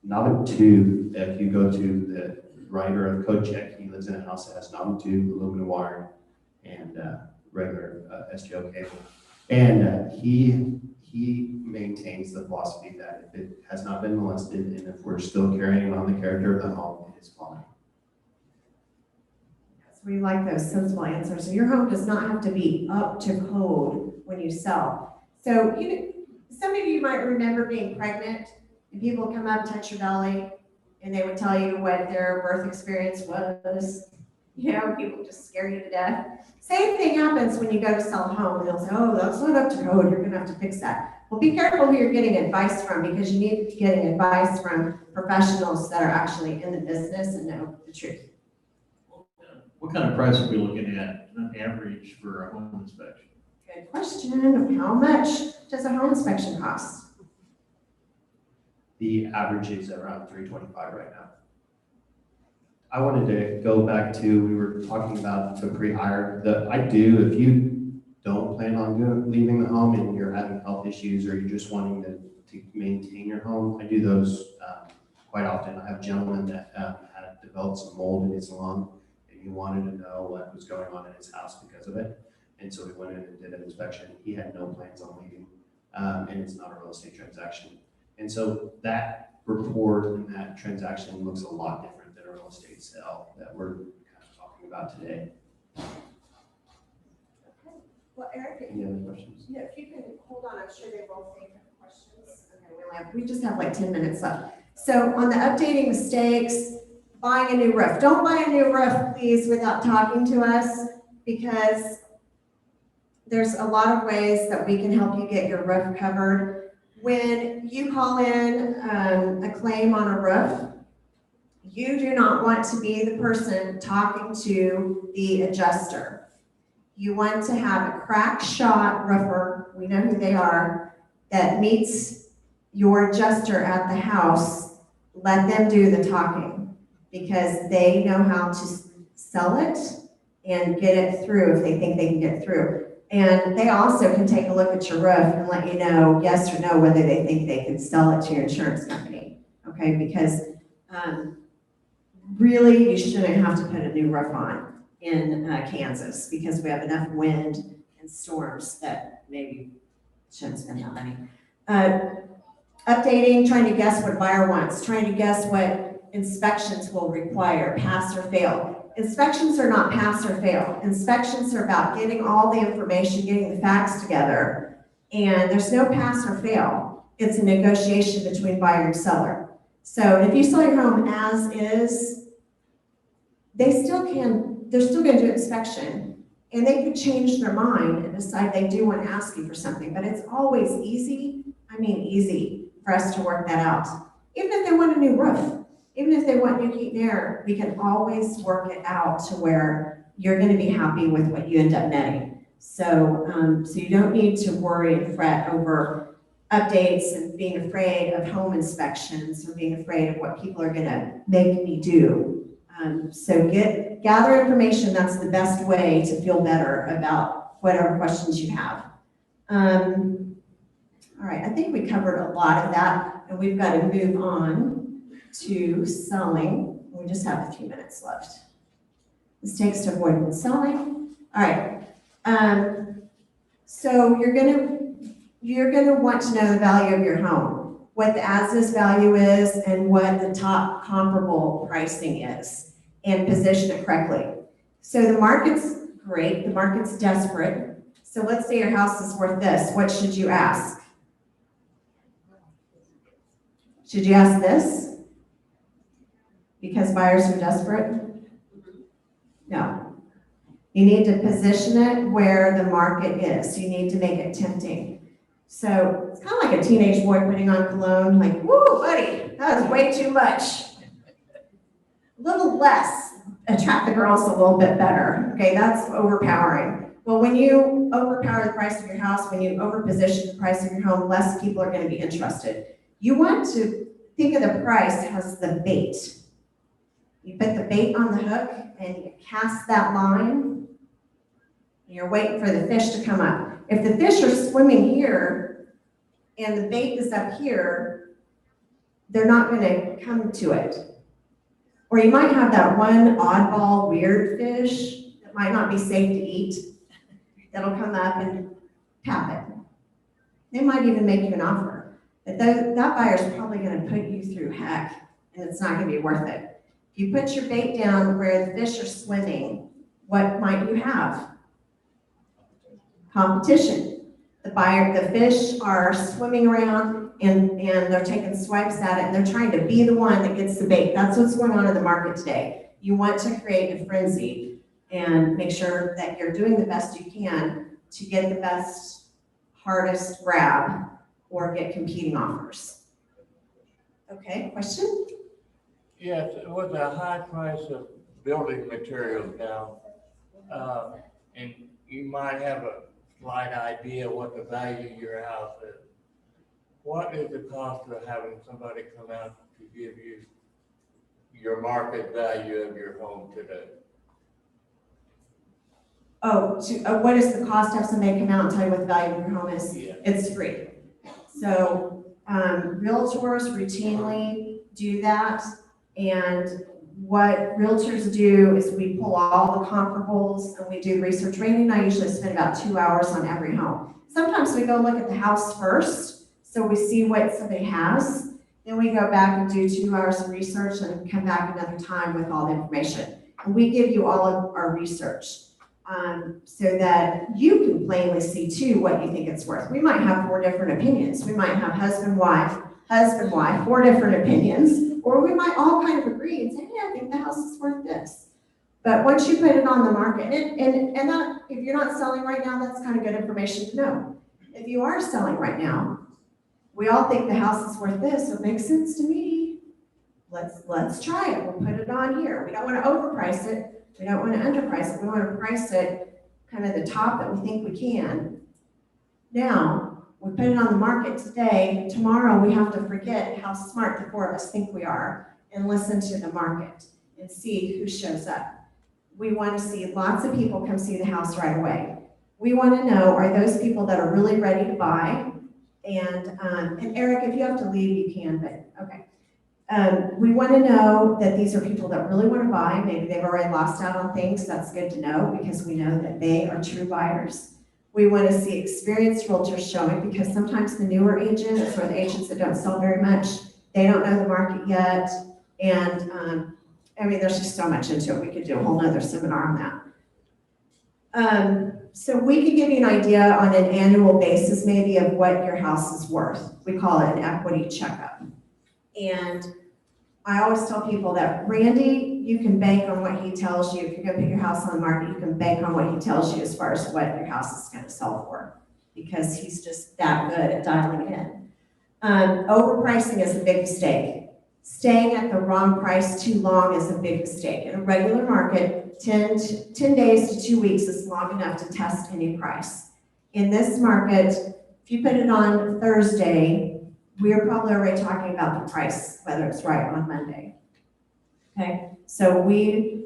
knob and tube, if you go to the writer of code check, he lives in a house that has knob and tube, aluminum wiring, and regular SGO cable. And he maintains the philosophy that if it has not been molested and if we're still carrying on the character of the home, it's fine. So we like those sensible answers. So your home does not have to be up to code when you sell. So some of you might remember being pregnant and people would come up, touch your belly, and they would tell you what their birth experience was. You know, people just scare you to death. Same thing happens when you go to sell a home. They'll say, oh, that's not up to code. You're going to have to fix that. Well, be careful who you're getting advice from, because you need to be getting advice from professionals that are actually in the business and know the truth. What kind of price are we looking at on average for a home inspection? Good question. How much does a home inspection cost? The average is around $325 right now. I wanted to go back to, we were talking about to pre-hire. If you don't plan on leaving the home and you're having health issues or you're just wanting to maintain your home, I do those quite often. I have a gentleman that had developed some mold in his lung, and he wanted to know what was going on in his house because of it. And so we went in and did an inspection. He had no plans on leaving, and it's not a real estate transaction. And so that report and that transaction looks a lot different than a real estate sale that we're kind of talking about today. Okay. Well, Eric, Any other questions? Yeah, if you can hold on, I'm sure they both think of questions. Okay, we just have like 10 minutes left. So on the updating mistakes, buying a new roof. Don't buy a new roof, please, without talking to us, because there's a lot of ways that we can help you get your roof covered. When you call in a claim on a roof, you do not want to be the person talking to the adjuster. You want to have a crack shot roofer, we know who they are, that meets your adjuster at the house. Let them do the talking, because they know how to sell it and get it through if they think they can get through. And they also can take a look at your roof and let you know yes or no whether they think they can sell it to your insurance company, okay? Because really, you shouldn't have to put a new roof on in Kansas, because we have enough wind and storms that maybe shouldn't spend that money. Updating, trying to guess what buyer wants, trying to guess what inspections will require, pass or fail. Inspections are not pass or fail. Inspections are about getting all the information, getting the facts together, and there's no pass or fail. It's a negotiation between buyer and seller. So if you sell your home as is, they're still going to do inspection, and they could change their mind and decide they do want to ask you for something, but it's always easy for us to work that out. Even if they want a new roof, even if they want new heat and air, we can always work it out to where you're going to be happy with what you end up netting. So, so you don't need to worry and fret over updates and being afraid of home inspections or being afraid of what people are going to make me do. So gather information. That's the best way to feel better about whatever questions you have. All right, I think we covered a lot of that, and we've got to move on to selling. We just have a few minutes left. Mistakes to avoid when selling. All right. So you're gonna want to know the value of your home, what the as-is value is, and what the top comparable pricing is, and position it correctly. So the market's great, the market's desperate. So let's say your house is worth this. What should you ask? Should you ask this? Because buyers are desperate? No. You need to position it where the market is. You need to make it tempting. So it's kind of like a teenage boy putting on cologne, like, woo, buddy, that was way too much. A little less, attract the girls a little bit better. Okay, that's overpowering. Well, when you overpower the price of your house, when you overposition the price of your home, less people are going to be interested. You want to think of the price as the bait. You put the bait on the hook and you cast that line, and you're waiting for the fish to come up. If the fish are swimming here and the bait is up here, they're not going to come to it. Or you might have that one oddball weird fish that might not be safe to eat that'll come up and tap it. They might even make you an offer. But that buyer's probably going to put you through heck, and it's not going to be worth it. If you put your bait down where the fish are swimming, what might you have? Competition. The fish are swimming around and they're taking swipes at it, and they're trying to be the one that gets the bait. That's what's going on in the market today. You want to create a frenzy and make sure that you're doing the best you can to get the best, hardest grab or get competing offers. Okay, question? Yes, with the high price of building materials now, and you might have a slight idea what the value of your house is. What is the cost of having somebody come out to give you your market value of your home today? Oh, what is the cost to have somebody come out and tell you what the value of your home is? Yeah. It's free. So realtors routinely do that, and what realtors do is we pull all the comparables and we do research. Randy and I usually spend about 2 hours on every home. Sometimes we go look at the house first, so we see what somebody has. Then we go back and do 2 hours of research and come back another time with all the information. And we give you all of our research so that you can plainly see too what you think it's worth. We might have 4 different opinions. We might have husband, wife, 4 different opinions, or we might all kind of agree and say, hey, I think the house is worth this. But once you put it on the market, and that, if you're not selling right now, that's kind of good information to know. If you are selling right now, we all think the house is worth this, so it makes sense to me. Let's try it. We'll put it on here. We don't want to overprice it. We don't want to underprice it. We want to price it kind of the top that we think we can. Now, we put it on the market today. Tomorrow, we have to forget how smart the 4 of us think we are and listen to the market and see who shows up. We want to see lots of people come see the house right away. We want to know, are those people that are really ready to buy? And Eric, if you have to leave, you can, but okay. We want to know that these are people that really want to buy. Maybe they've already lost out on things. That's good to know because we know that they are true buyers. We want to see experienced realtors showing because sometimes the newer agents or the agents that don't sell very much, they don't know the market yet. And I mean, there's just so much into it. We could do a whole nother seminar on that. So we could give you an idea on an annual basis maybe of what your house is worth. We call it an equity checkup. And I always tell people that Randy, you can bank on what he tells you. If you're gonna put your house on the market, you can bank on what he tells you as far as what your house is gonna sell for, because he's just that good at dialing in. Overpricing is a big mistake. Staying at the wrong price too long is a big mistake. In a regular market, 10 days to 2 weeks is long enough to test any price. In this market, if you put it on Thursday, we're probably already talking about the price, whether it's right on Monday. Okay, So we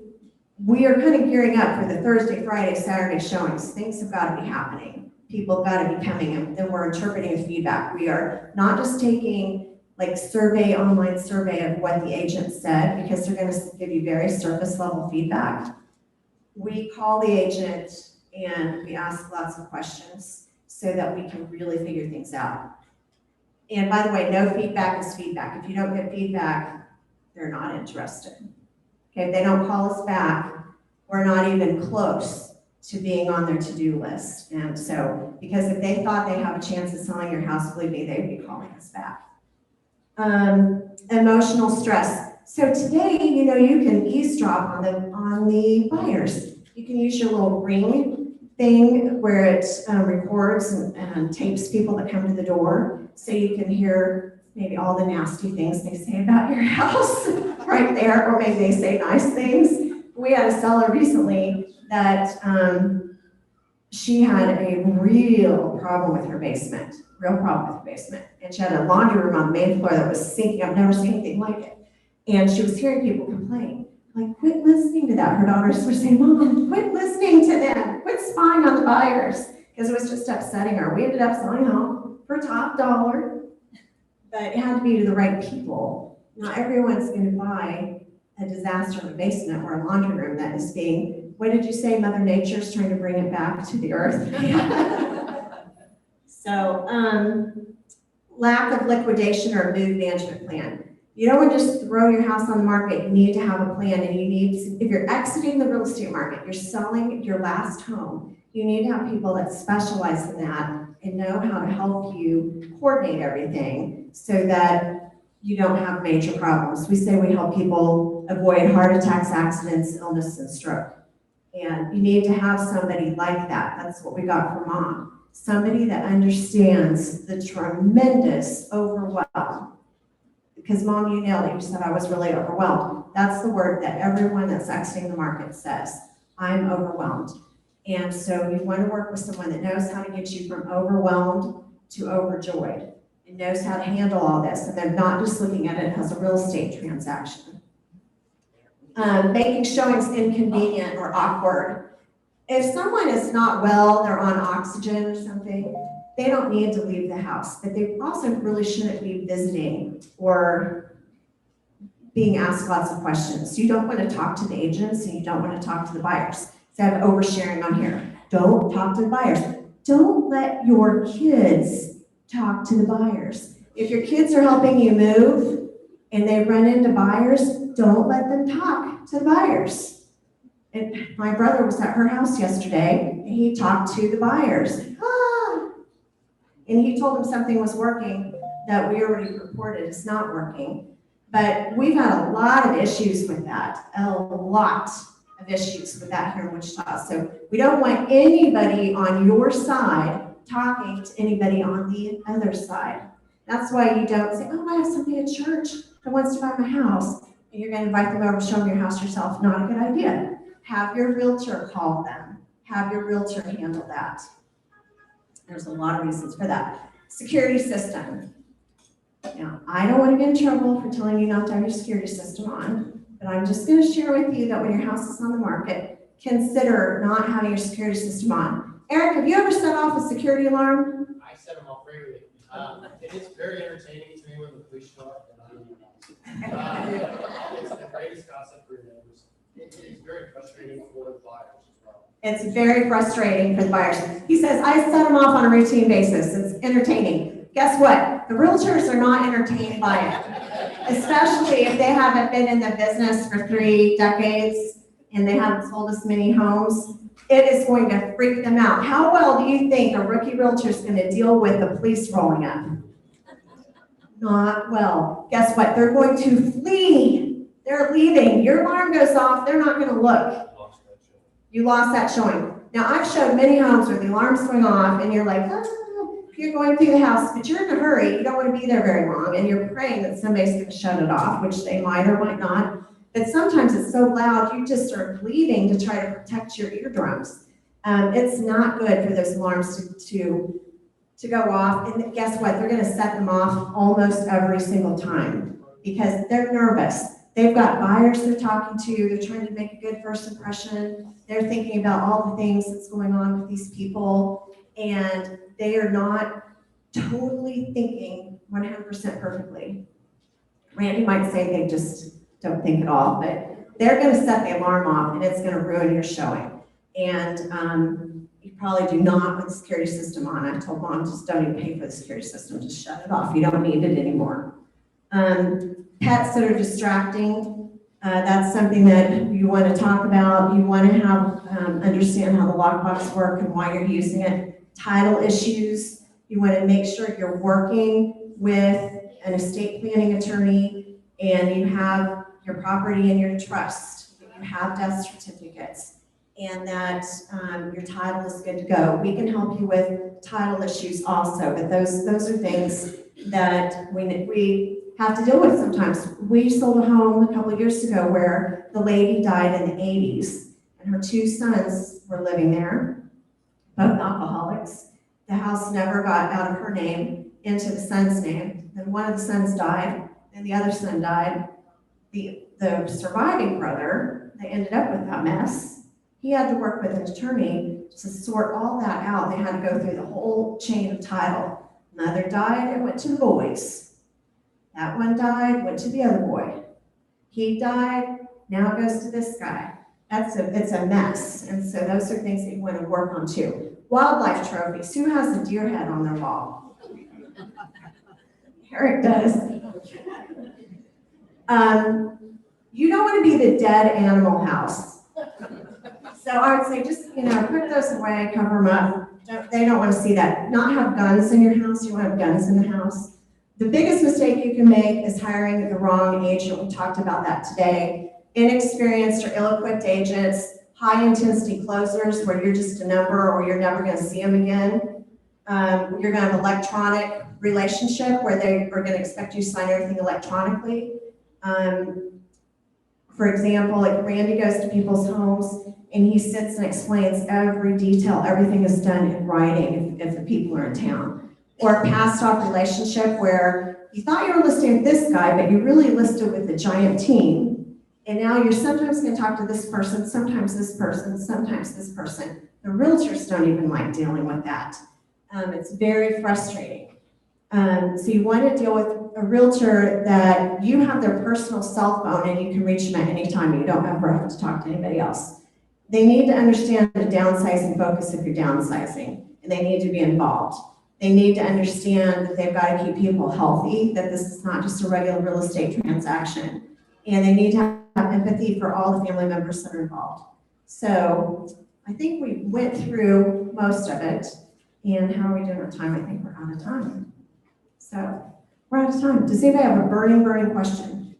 are kind of gearing up for the Thursday, Friday, Saturday showings. Things have got to be happening. People have got to be coming, and then we're interpreting the feedback. We are not just taking like online survey of what the agent said, because they're going to give you very surface level feedback. We call the agent and we ask lots of questions so that we can really figure things out. And by the way, no feedback is feedback. If you don't get feedback, they're not interested. Okay, if they don't call us back, we're not even close to being on their to-do list. And so, because if they thought they have a chance of selling your house, believe me, they'd be calling us back. Emotional stress. So today, you know, you can eavesdrop on the buyers. You can use your little ring thing where it records and tapes people that come to the door, so you can hear maybe all the nasty things they say about your house right there, or maybe they say nice things. We had a seller recently that she had a real problem with her basement, and she had a laundry room on the main floor that was sinking. I've never seen anything like it. And she was hearing people complain, like, quit listening to that. Her daughters were saying, Mom, quit listening to them, quit spying on the buyers, because it was just upsetting her. We ended up selling home for top dollar, but it had to be to the right people. Not everyone's going to buy a disaster in a basement or a laundry room that is being, what did you say, Mother Nature's trying to bring it back to the earth? So, lack of liquidation or mood management plan. You don't want to just throw your house on the market. You need to have a plan, and you need to, if you're exiting the real estate market, you're selling your last home, you need to have people that specialize in that and know how to help you coordinate everything so that you don't have major problems. We say we help people avoid heart attacks, accidents, illness, and stroke. And you need to have somebody like that. That's what we got for Mom. Somebody that understands the tremendous overwhelm. Because Mom, you nailed it. You said I was really overwhelmed. That's the word that everyone that's exiting the market says. I'm overwhelmed. And so you want to work with someone that knows how to get you from overwhelmed to overjoyed, and knows how to handle all this. And they're not just looking at it as a real estate transaction. Making showings inconvenient or awkward. If someone is not well, they're on oxygen or something, they don't need to leave the house, but they also really shouldn't be visiting or being asked lots of questions. You don't want to talk to the agents, and you don't want to talk to the buyers. So I have oversharing on here. Don't talk to the buyers. Don't let your kids talk to the buyers. If your kids are helping you move and they run into buyers, don't let them talk to the buyers. And my brother was at her house yesterday, and he talked to the buyers. And he told them something was working that we already reported is not working. But we've had a lot of issues with that, here in Wichita. So we don't want anybody on your side talking to anybody on the other side. That's why you don't say, oh, I have somebody at church that wants to buy my house, and you're going to invite them over to show them your house yourself. Not a good idea. Have your realtor call them. Have your realtor handle that. There's a lot of reasons for that. Security system. Now, I don't want to get in trouble for telling you not to have your security system on, but I'm just going to share with you that when your house is on the market, consider not having your security system on. Eric, have you ever set off a security alarm? I set them off regularly. It is very entertaining to me when the police show up and I'm it's the greatest concept for your neighbors. It is very frustrating for the buyers as well. It's very frustrating for the buyers. He says, I set them off on a routine basis. It's entertaining. Guess what? The realtors are not entertained by it, especially if they haven't been in the business for 3 decades and they haven't sold as many homes. It is going to freak them out. How well do you think a rookie realtor is going to deal with the police rolling up? Not well. Guess what? They're going to flee. They're leaving. Your alarm goes off. They're not going to look. You lost that showing. Now, I've showed many homes where the alarm's going off and you're like, you're going through the house, but you're in a hurry. You don't want to be there very long, and you're praying that somebody's going to shut it off, which they might or might not. But sometimes it's so loud, you just are bleeding to try to protect your eardrums. It's not good for those alarms to go off. And guess what? They're going to set them off almost every single time because they're nervous. They've got buyers they're talking to, they're trying to make a good first impression. They're thinking about all the things that's going on with these people, and they are not totally thinking 100% perfectly. Randy might say they just don't think at all, but they're gonna set the alarm off and it's gonna ruin your showing. And you probably do not want the security system on. I told mom, just don't even pay for the security system, just shut it off. You don't need it anymore. Pets that are distracting, that's something that you want to talk about. You want to have, understand how the lockbox work and why you're using it. Title issues, you want to make sure you're working with an estate planning attorney and you have your property in your trust, that you have death certificates, and that your title is good to go. We can help you with title issues also, but those are things that we have to deal with sometimes. We sold a home a couple of years ago where the lady died in the 80s and her 2 sons were living there, both alcoholics. The house never got out of her name into the son's name. Then one of the sons died, and the other son died. The surviving brother, they ended up with that mess. He had to work with an attorney to sort all that out. They had to go through the whole chain of title. Mother died, it went to the boys. That one died, went to the other boy. He died, now it goes to this guy. It's a mess. And so those are things that you want to work on too. Wildlife trophies. Who has a deer head on their wall? Eric does. You don't want to be the dead animal house. So I would say just, put those away, cover them up. They don't want to see that. Not have guns in your house. You want to have guns in the house. The biggest mistake you can make is hiring the wrong agent. We talked about that today. Inexperienced or ill-equipped agents, high-intensity closers where you're just a number or you're never going to see them again. You're going to have electronic relationship where they are going to expect you to sign everything electronically. For example, like Randy goes to people's homes and he sits and explains every detail. Everything is done in writing if the people are in town. Or a passed off relationship where you thought you were listing with this guy, but you really listed with a giant team. And now you're sometimes going to talk to this person, sometimes this person, sometimes this person. The realtors don't even like dealing with that. It's very frustrating. So you want to deal with a realtor that you have their personal cell phone and you can reach them at any time. You don't ever have to talk to anybody else. They need to understand the downsizing focus if you're downsizing, and they need to be involved. They need to understand that they've got to keep people healthy, that this is not just a regular real estate transaction. And they need to have empathy for all the family members that are involved. So I think we went through most of it. And how are we doing on time? I think we're out of time. So we're out of time. Does anybody have a burning question?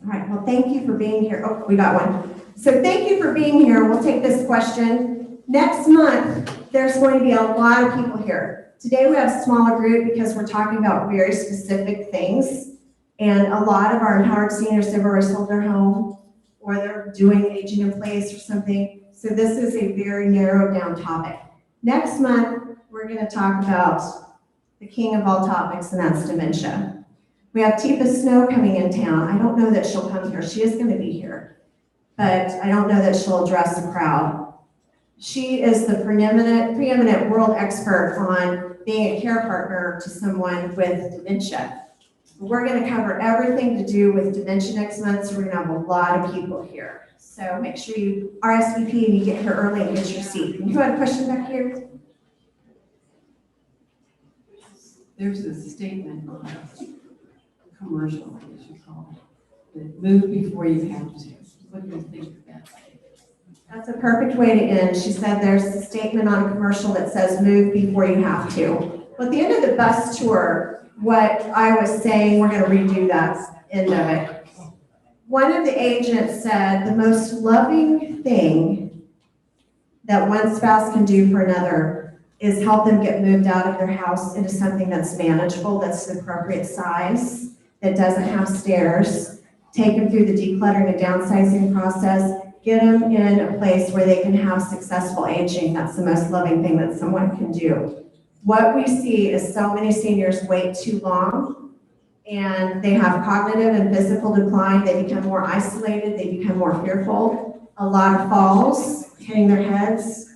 All right, well, thank you for being here. Oh, we got one. So thank you for being here. We'll take this question. Next month, there's going to be a lot of people here. Today we have a smaller group because we're talking about very specific things. And a lot of our empowered seniors have already sold their home or they're doing aging in place or something. So this is a very narrowed down topic. Next month, we're going to talk about the king of all topics, and that's dementia. We have Tifa Snow coming in town. I don't know that she'll come here. She is going to be here, but I don't know that she'll address the crowd. She is the preeminent world expert on being a care partner to someone with dementia. We're going to cover everything to do with dementia next month, so we're going to have a lot of people here. So make sure you RSVP and you get here early and get your seat. And who had a question back here? There's a statement on a commercial, as you call it, that move before you have to. What do you think of that statement? That's a perfect way to end. She said there's a statement on a commercial that says move before you have to. Well, at the end of the bus tour, what I was saying, we're going to redo that end of it. One of the agents said the most loving thing that one spouse can do for another is help them get moved out of their house into something that's manageable, that's the appropriate size, that doesn't have stairs, take them through the decluttering and downsizing process, get them in a place where they can have successful aging. That's the most loving thing that someone can do. What we see is so many seniors wait too long, and they have cognitive and physical decline. They become more isolated, they become more fearful. A lot of falls, hitting their heads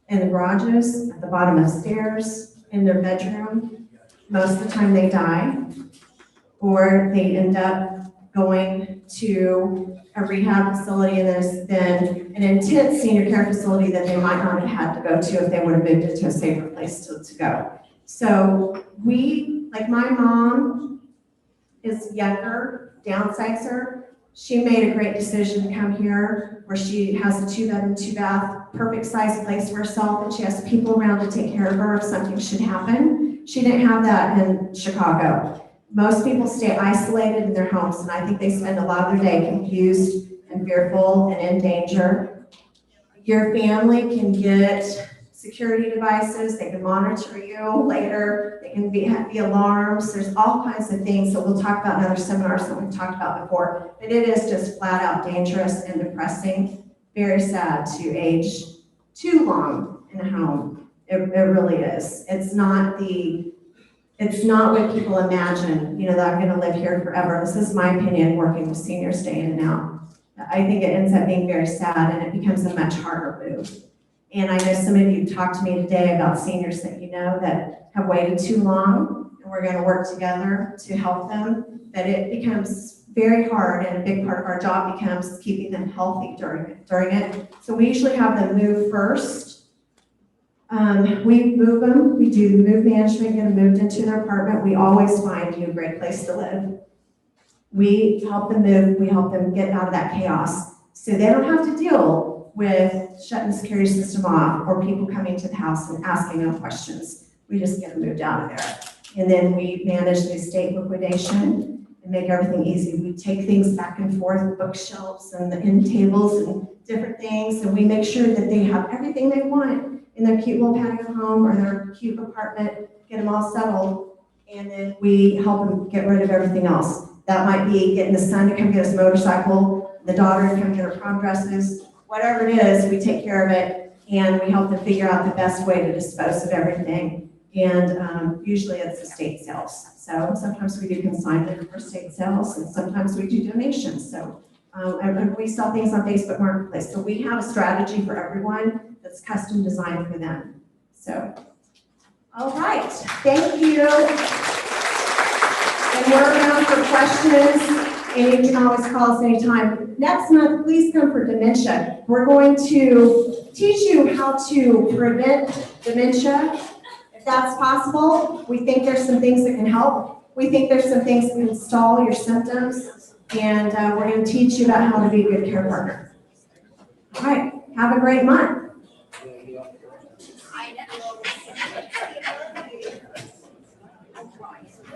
in the garages, at the bottom of stairs, in their bedroom. Most of the time they die, or they end up going to a rehab facility, and there's been an intense senior care facility that they might not have had to go to if they would have moved into a safer place to go. So we, like my mom is younger, downsizer. She made a great decision to come here where she has a 2-bedroom, 2-bath, perfect size place for herself, and she has people around to take care of her if something should happen. She didn't have that in Chicago. Most people stay isolated in their homes, and I think they spend a lot of their day confused and fearful and in danger. Your family can get security devices, they can monitor you later, they can be alarms, there's all kinds of things that we'll talk about in other seminars that we've talked about before, but it is just flat out dangerous and depressing, very sad to age too long in a home. It really is. It's not what people imagine, that I'm gonna live here forever. This is my opinion, working with seniors day in and out. I think it ends up being very sad, and it becomes a much harder move. And I know some of you talked to me today about seniors that you know that have waited too long, and we're gonna work together to help them, that it becomes very hard, and a big part of our job becomes keeping them healthy during it. So we usually have them move first. We move them, we do move management, get them moved into their apartment. We always find you a great place to live. We help them move, we help them get out of that chaos, so they don't have to deal with shutting the security system off or people coming to the house and asking them questions. We just get them moved out of there. And then we manage the estate liquidation and make everything easy. We take things back and forth, bookshelves and the end tables and different things, and we make sure that they have everything they want in their cute little patio home or their cute apartment, get them all settled, and then we help them get rid of everything else. That might be getting the son to come get his motorcycle, the daughter to come get her prom dresses, whatever it is, we take care of it, and we help them figure out the best way to dispose of everything. And usually it's estate sales. So sometimes we do consignment for estate sales, and sometimes we do donations. So and we sell things on Facebook Marketplace. So we have a strategy for everyone that's custom designed for them. So, all right, thank you. And we're around for questions, and you can always call us anytime. Next month, please come for dementia. We're going to teach you how to prevent dementia, if that's possible. We think there's some things that can help. We think there's some things that can stall your symptoms, and we're going to teach you about how to be a good care partner. All right, have a great month.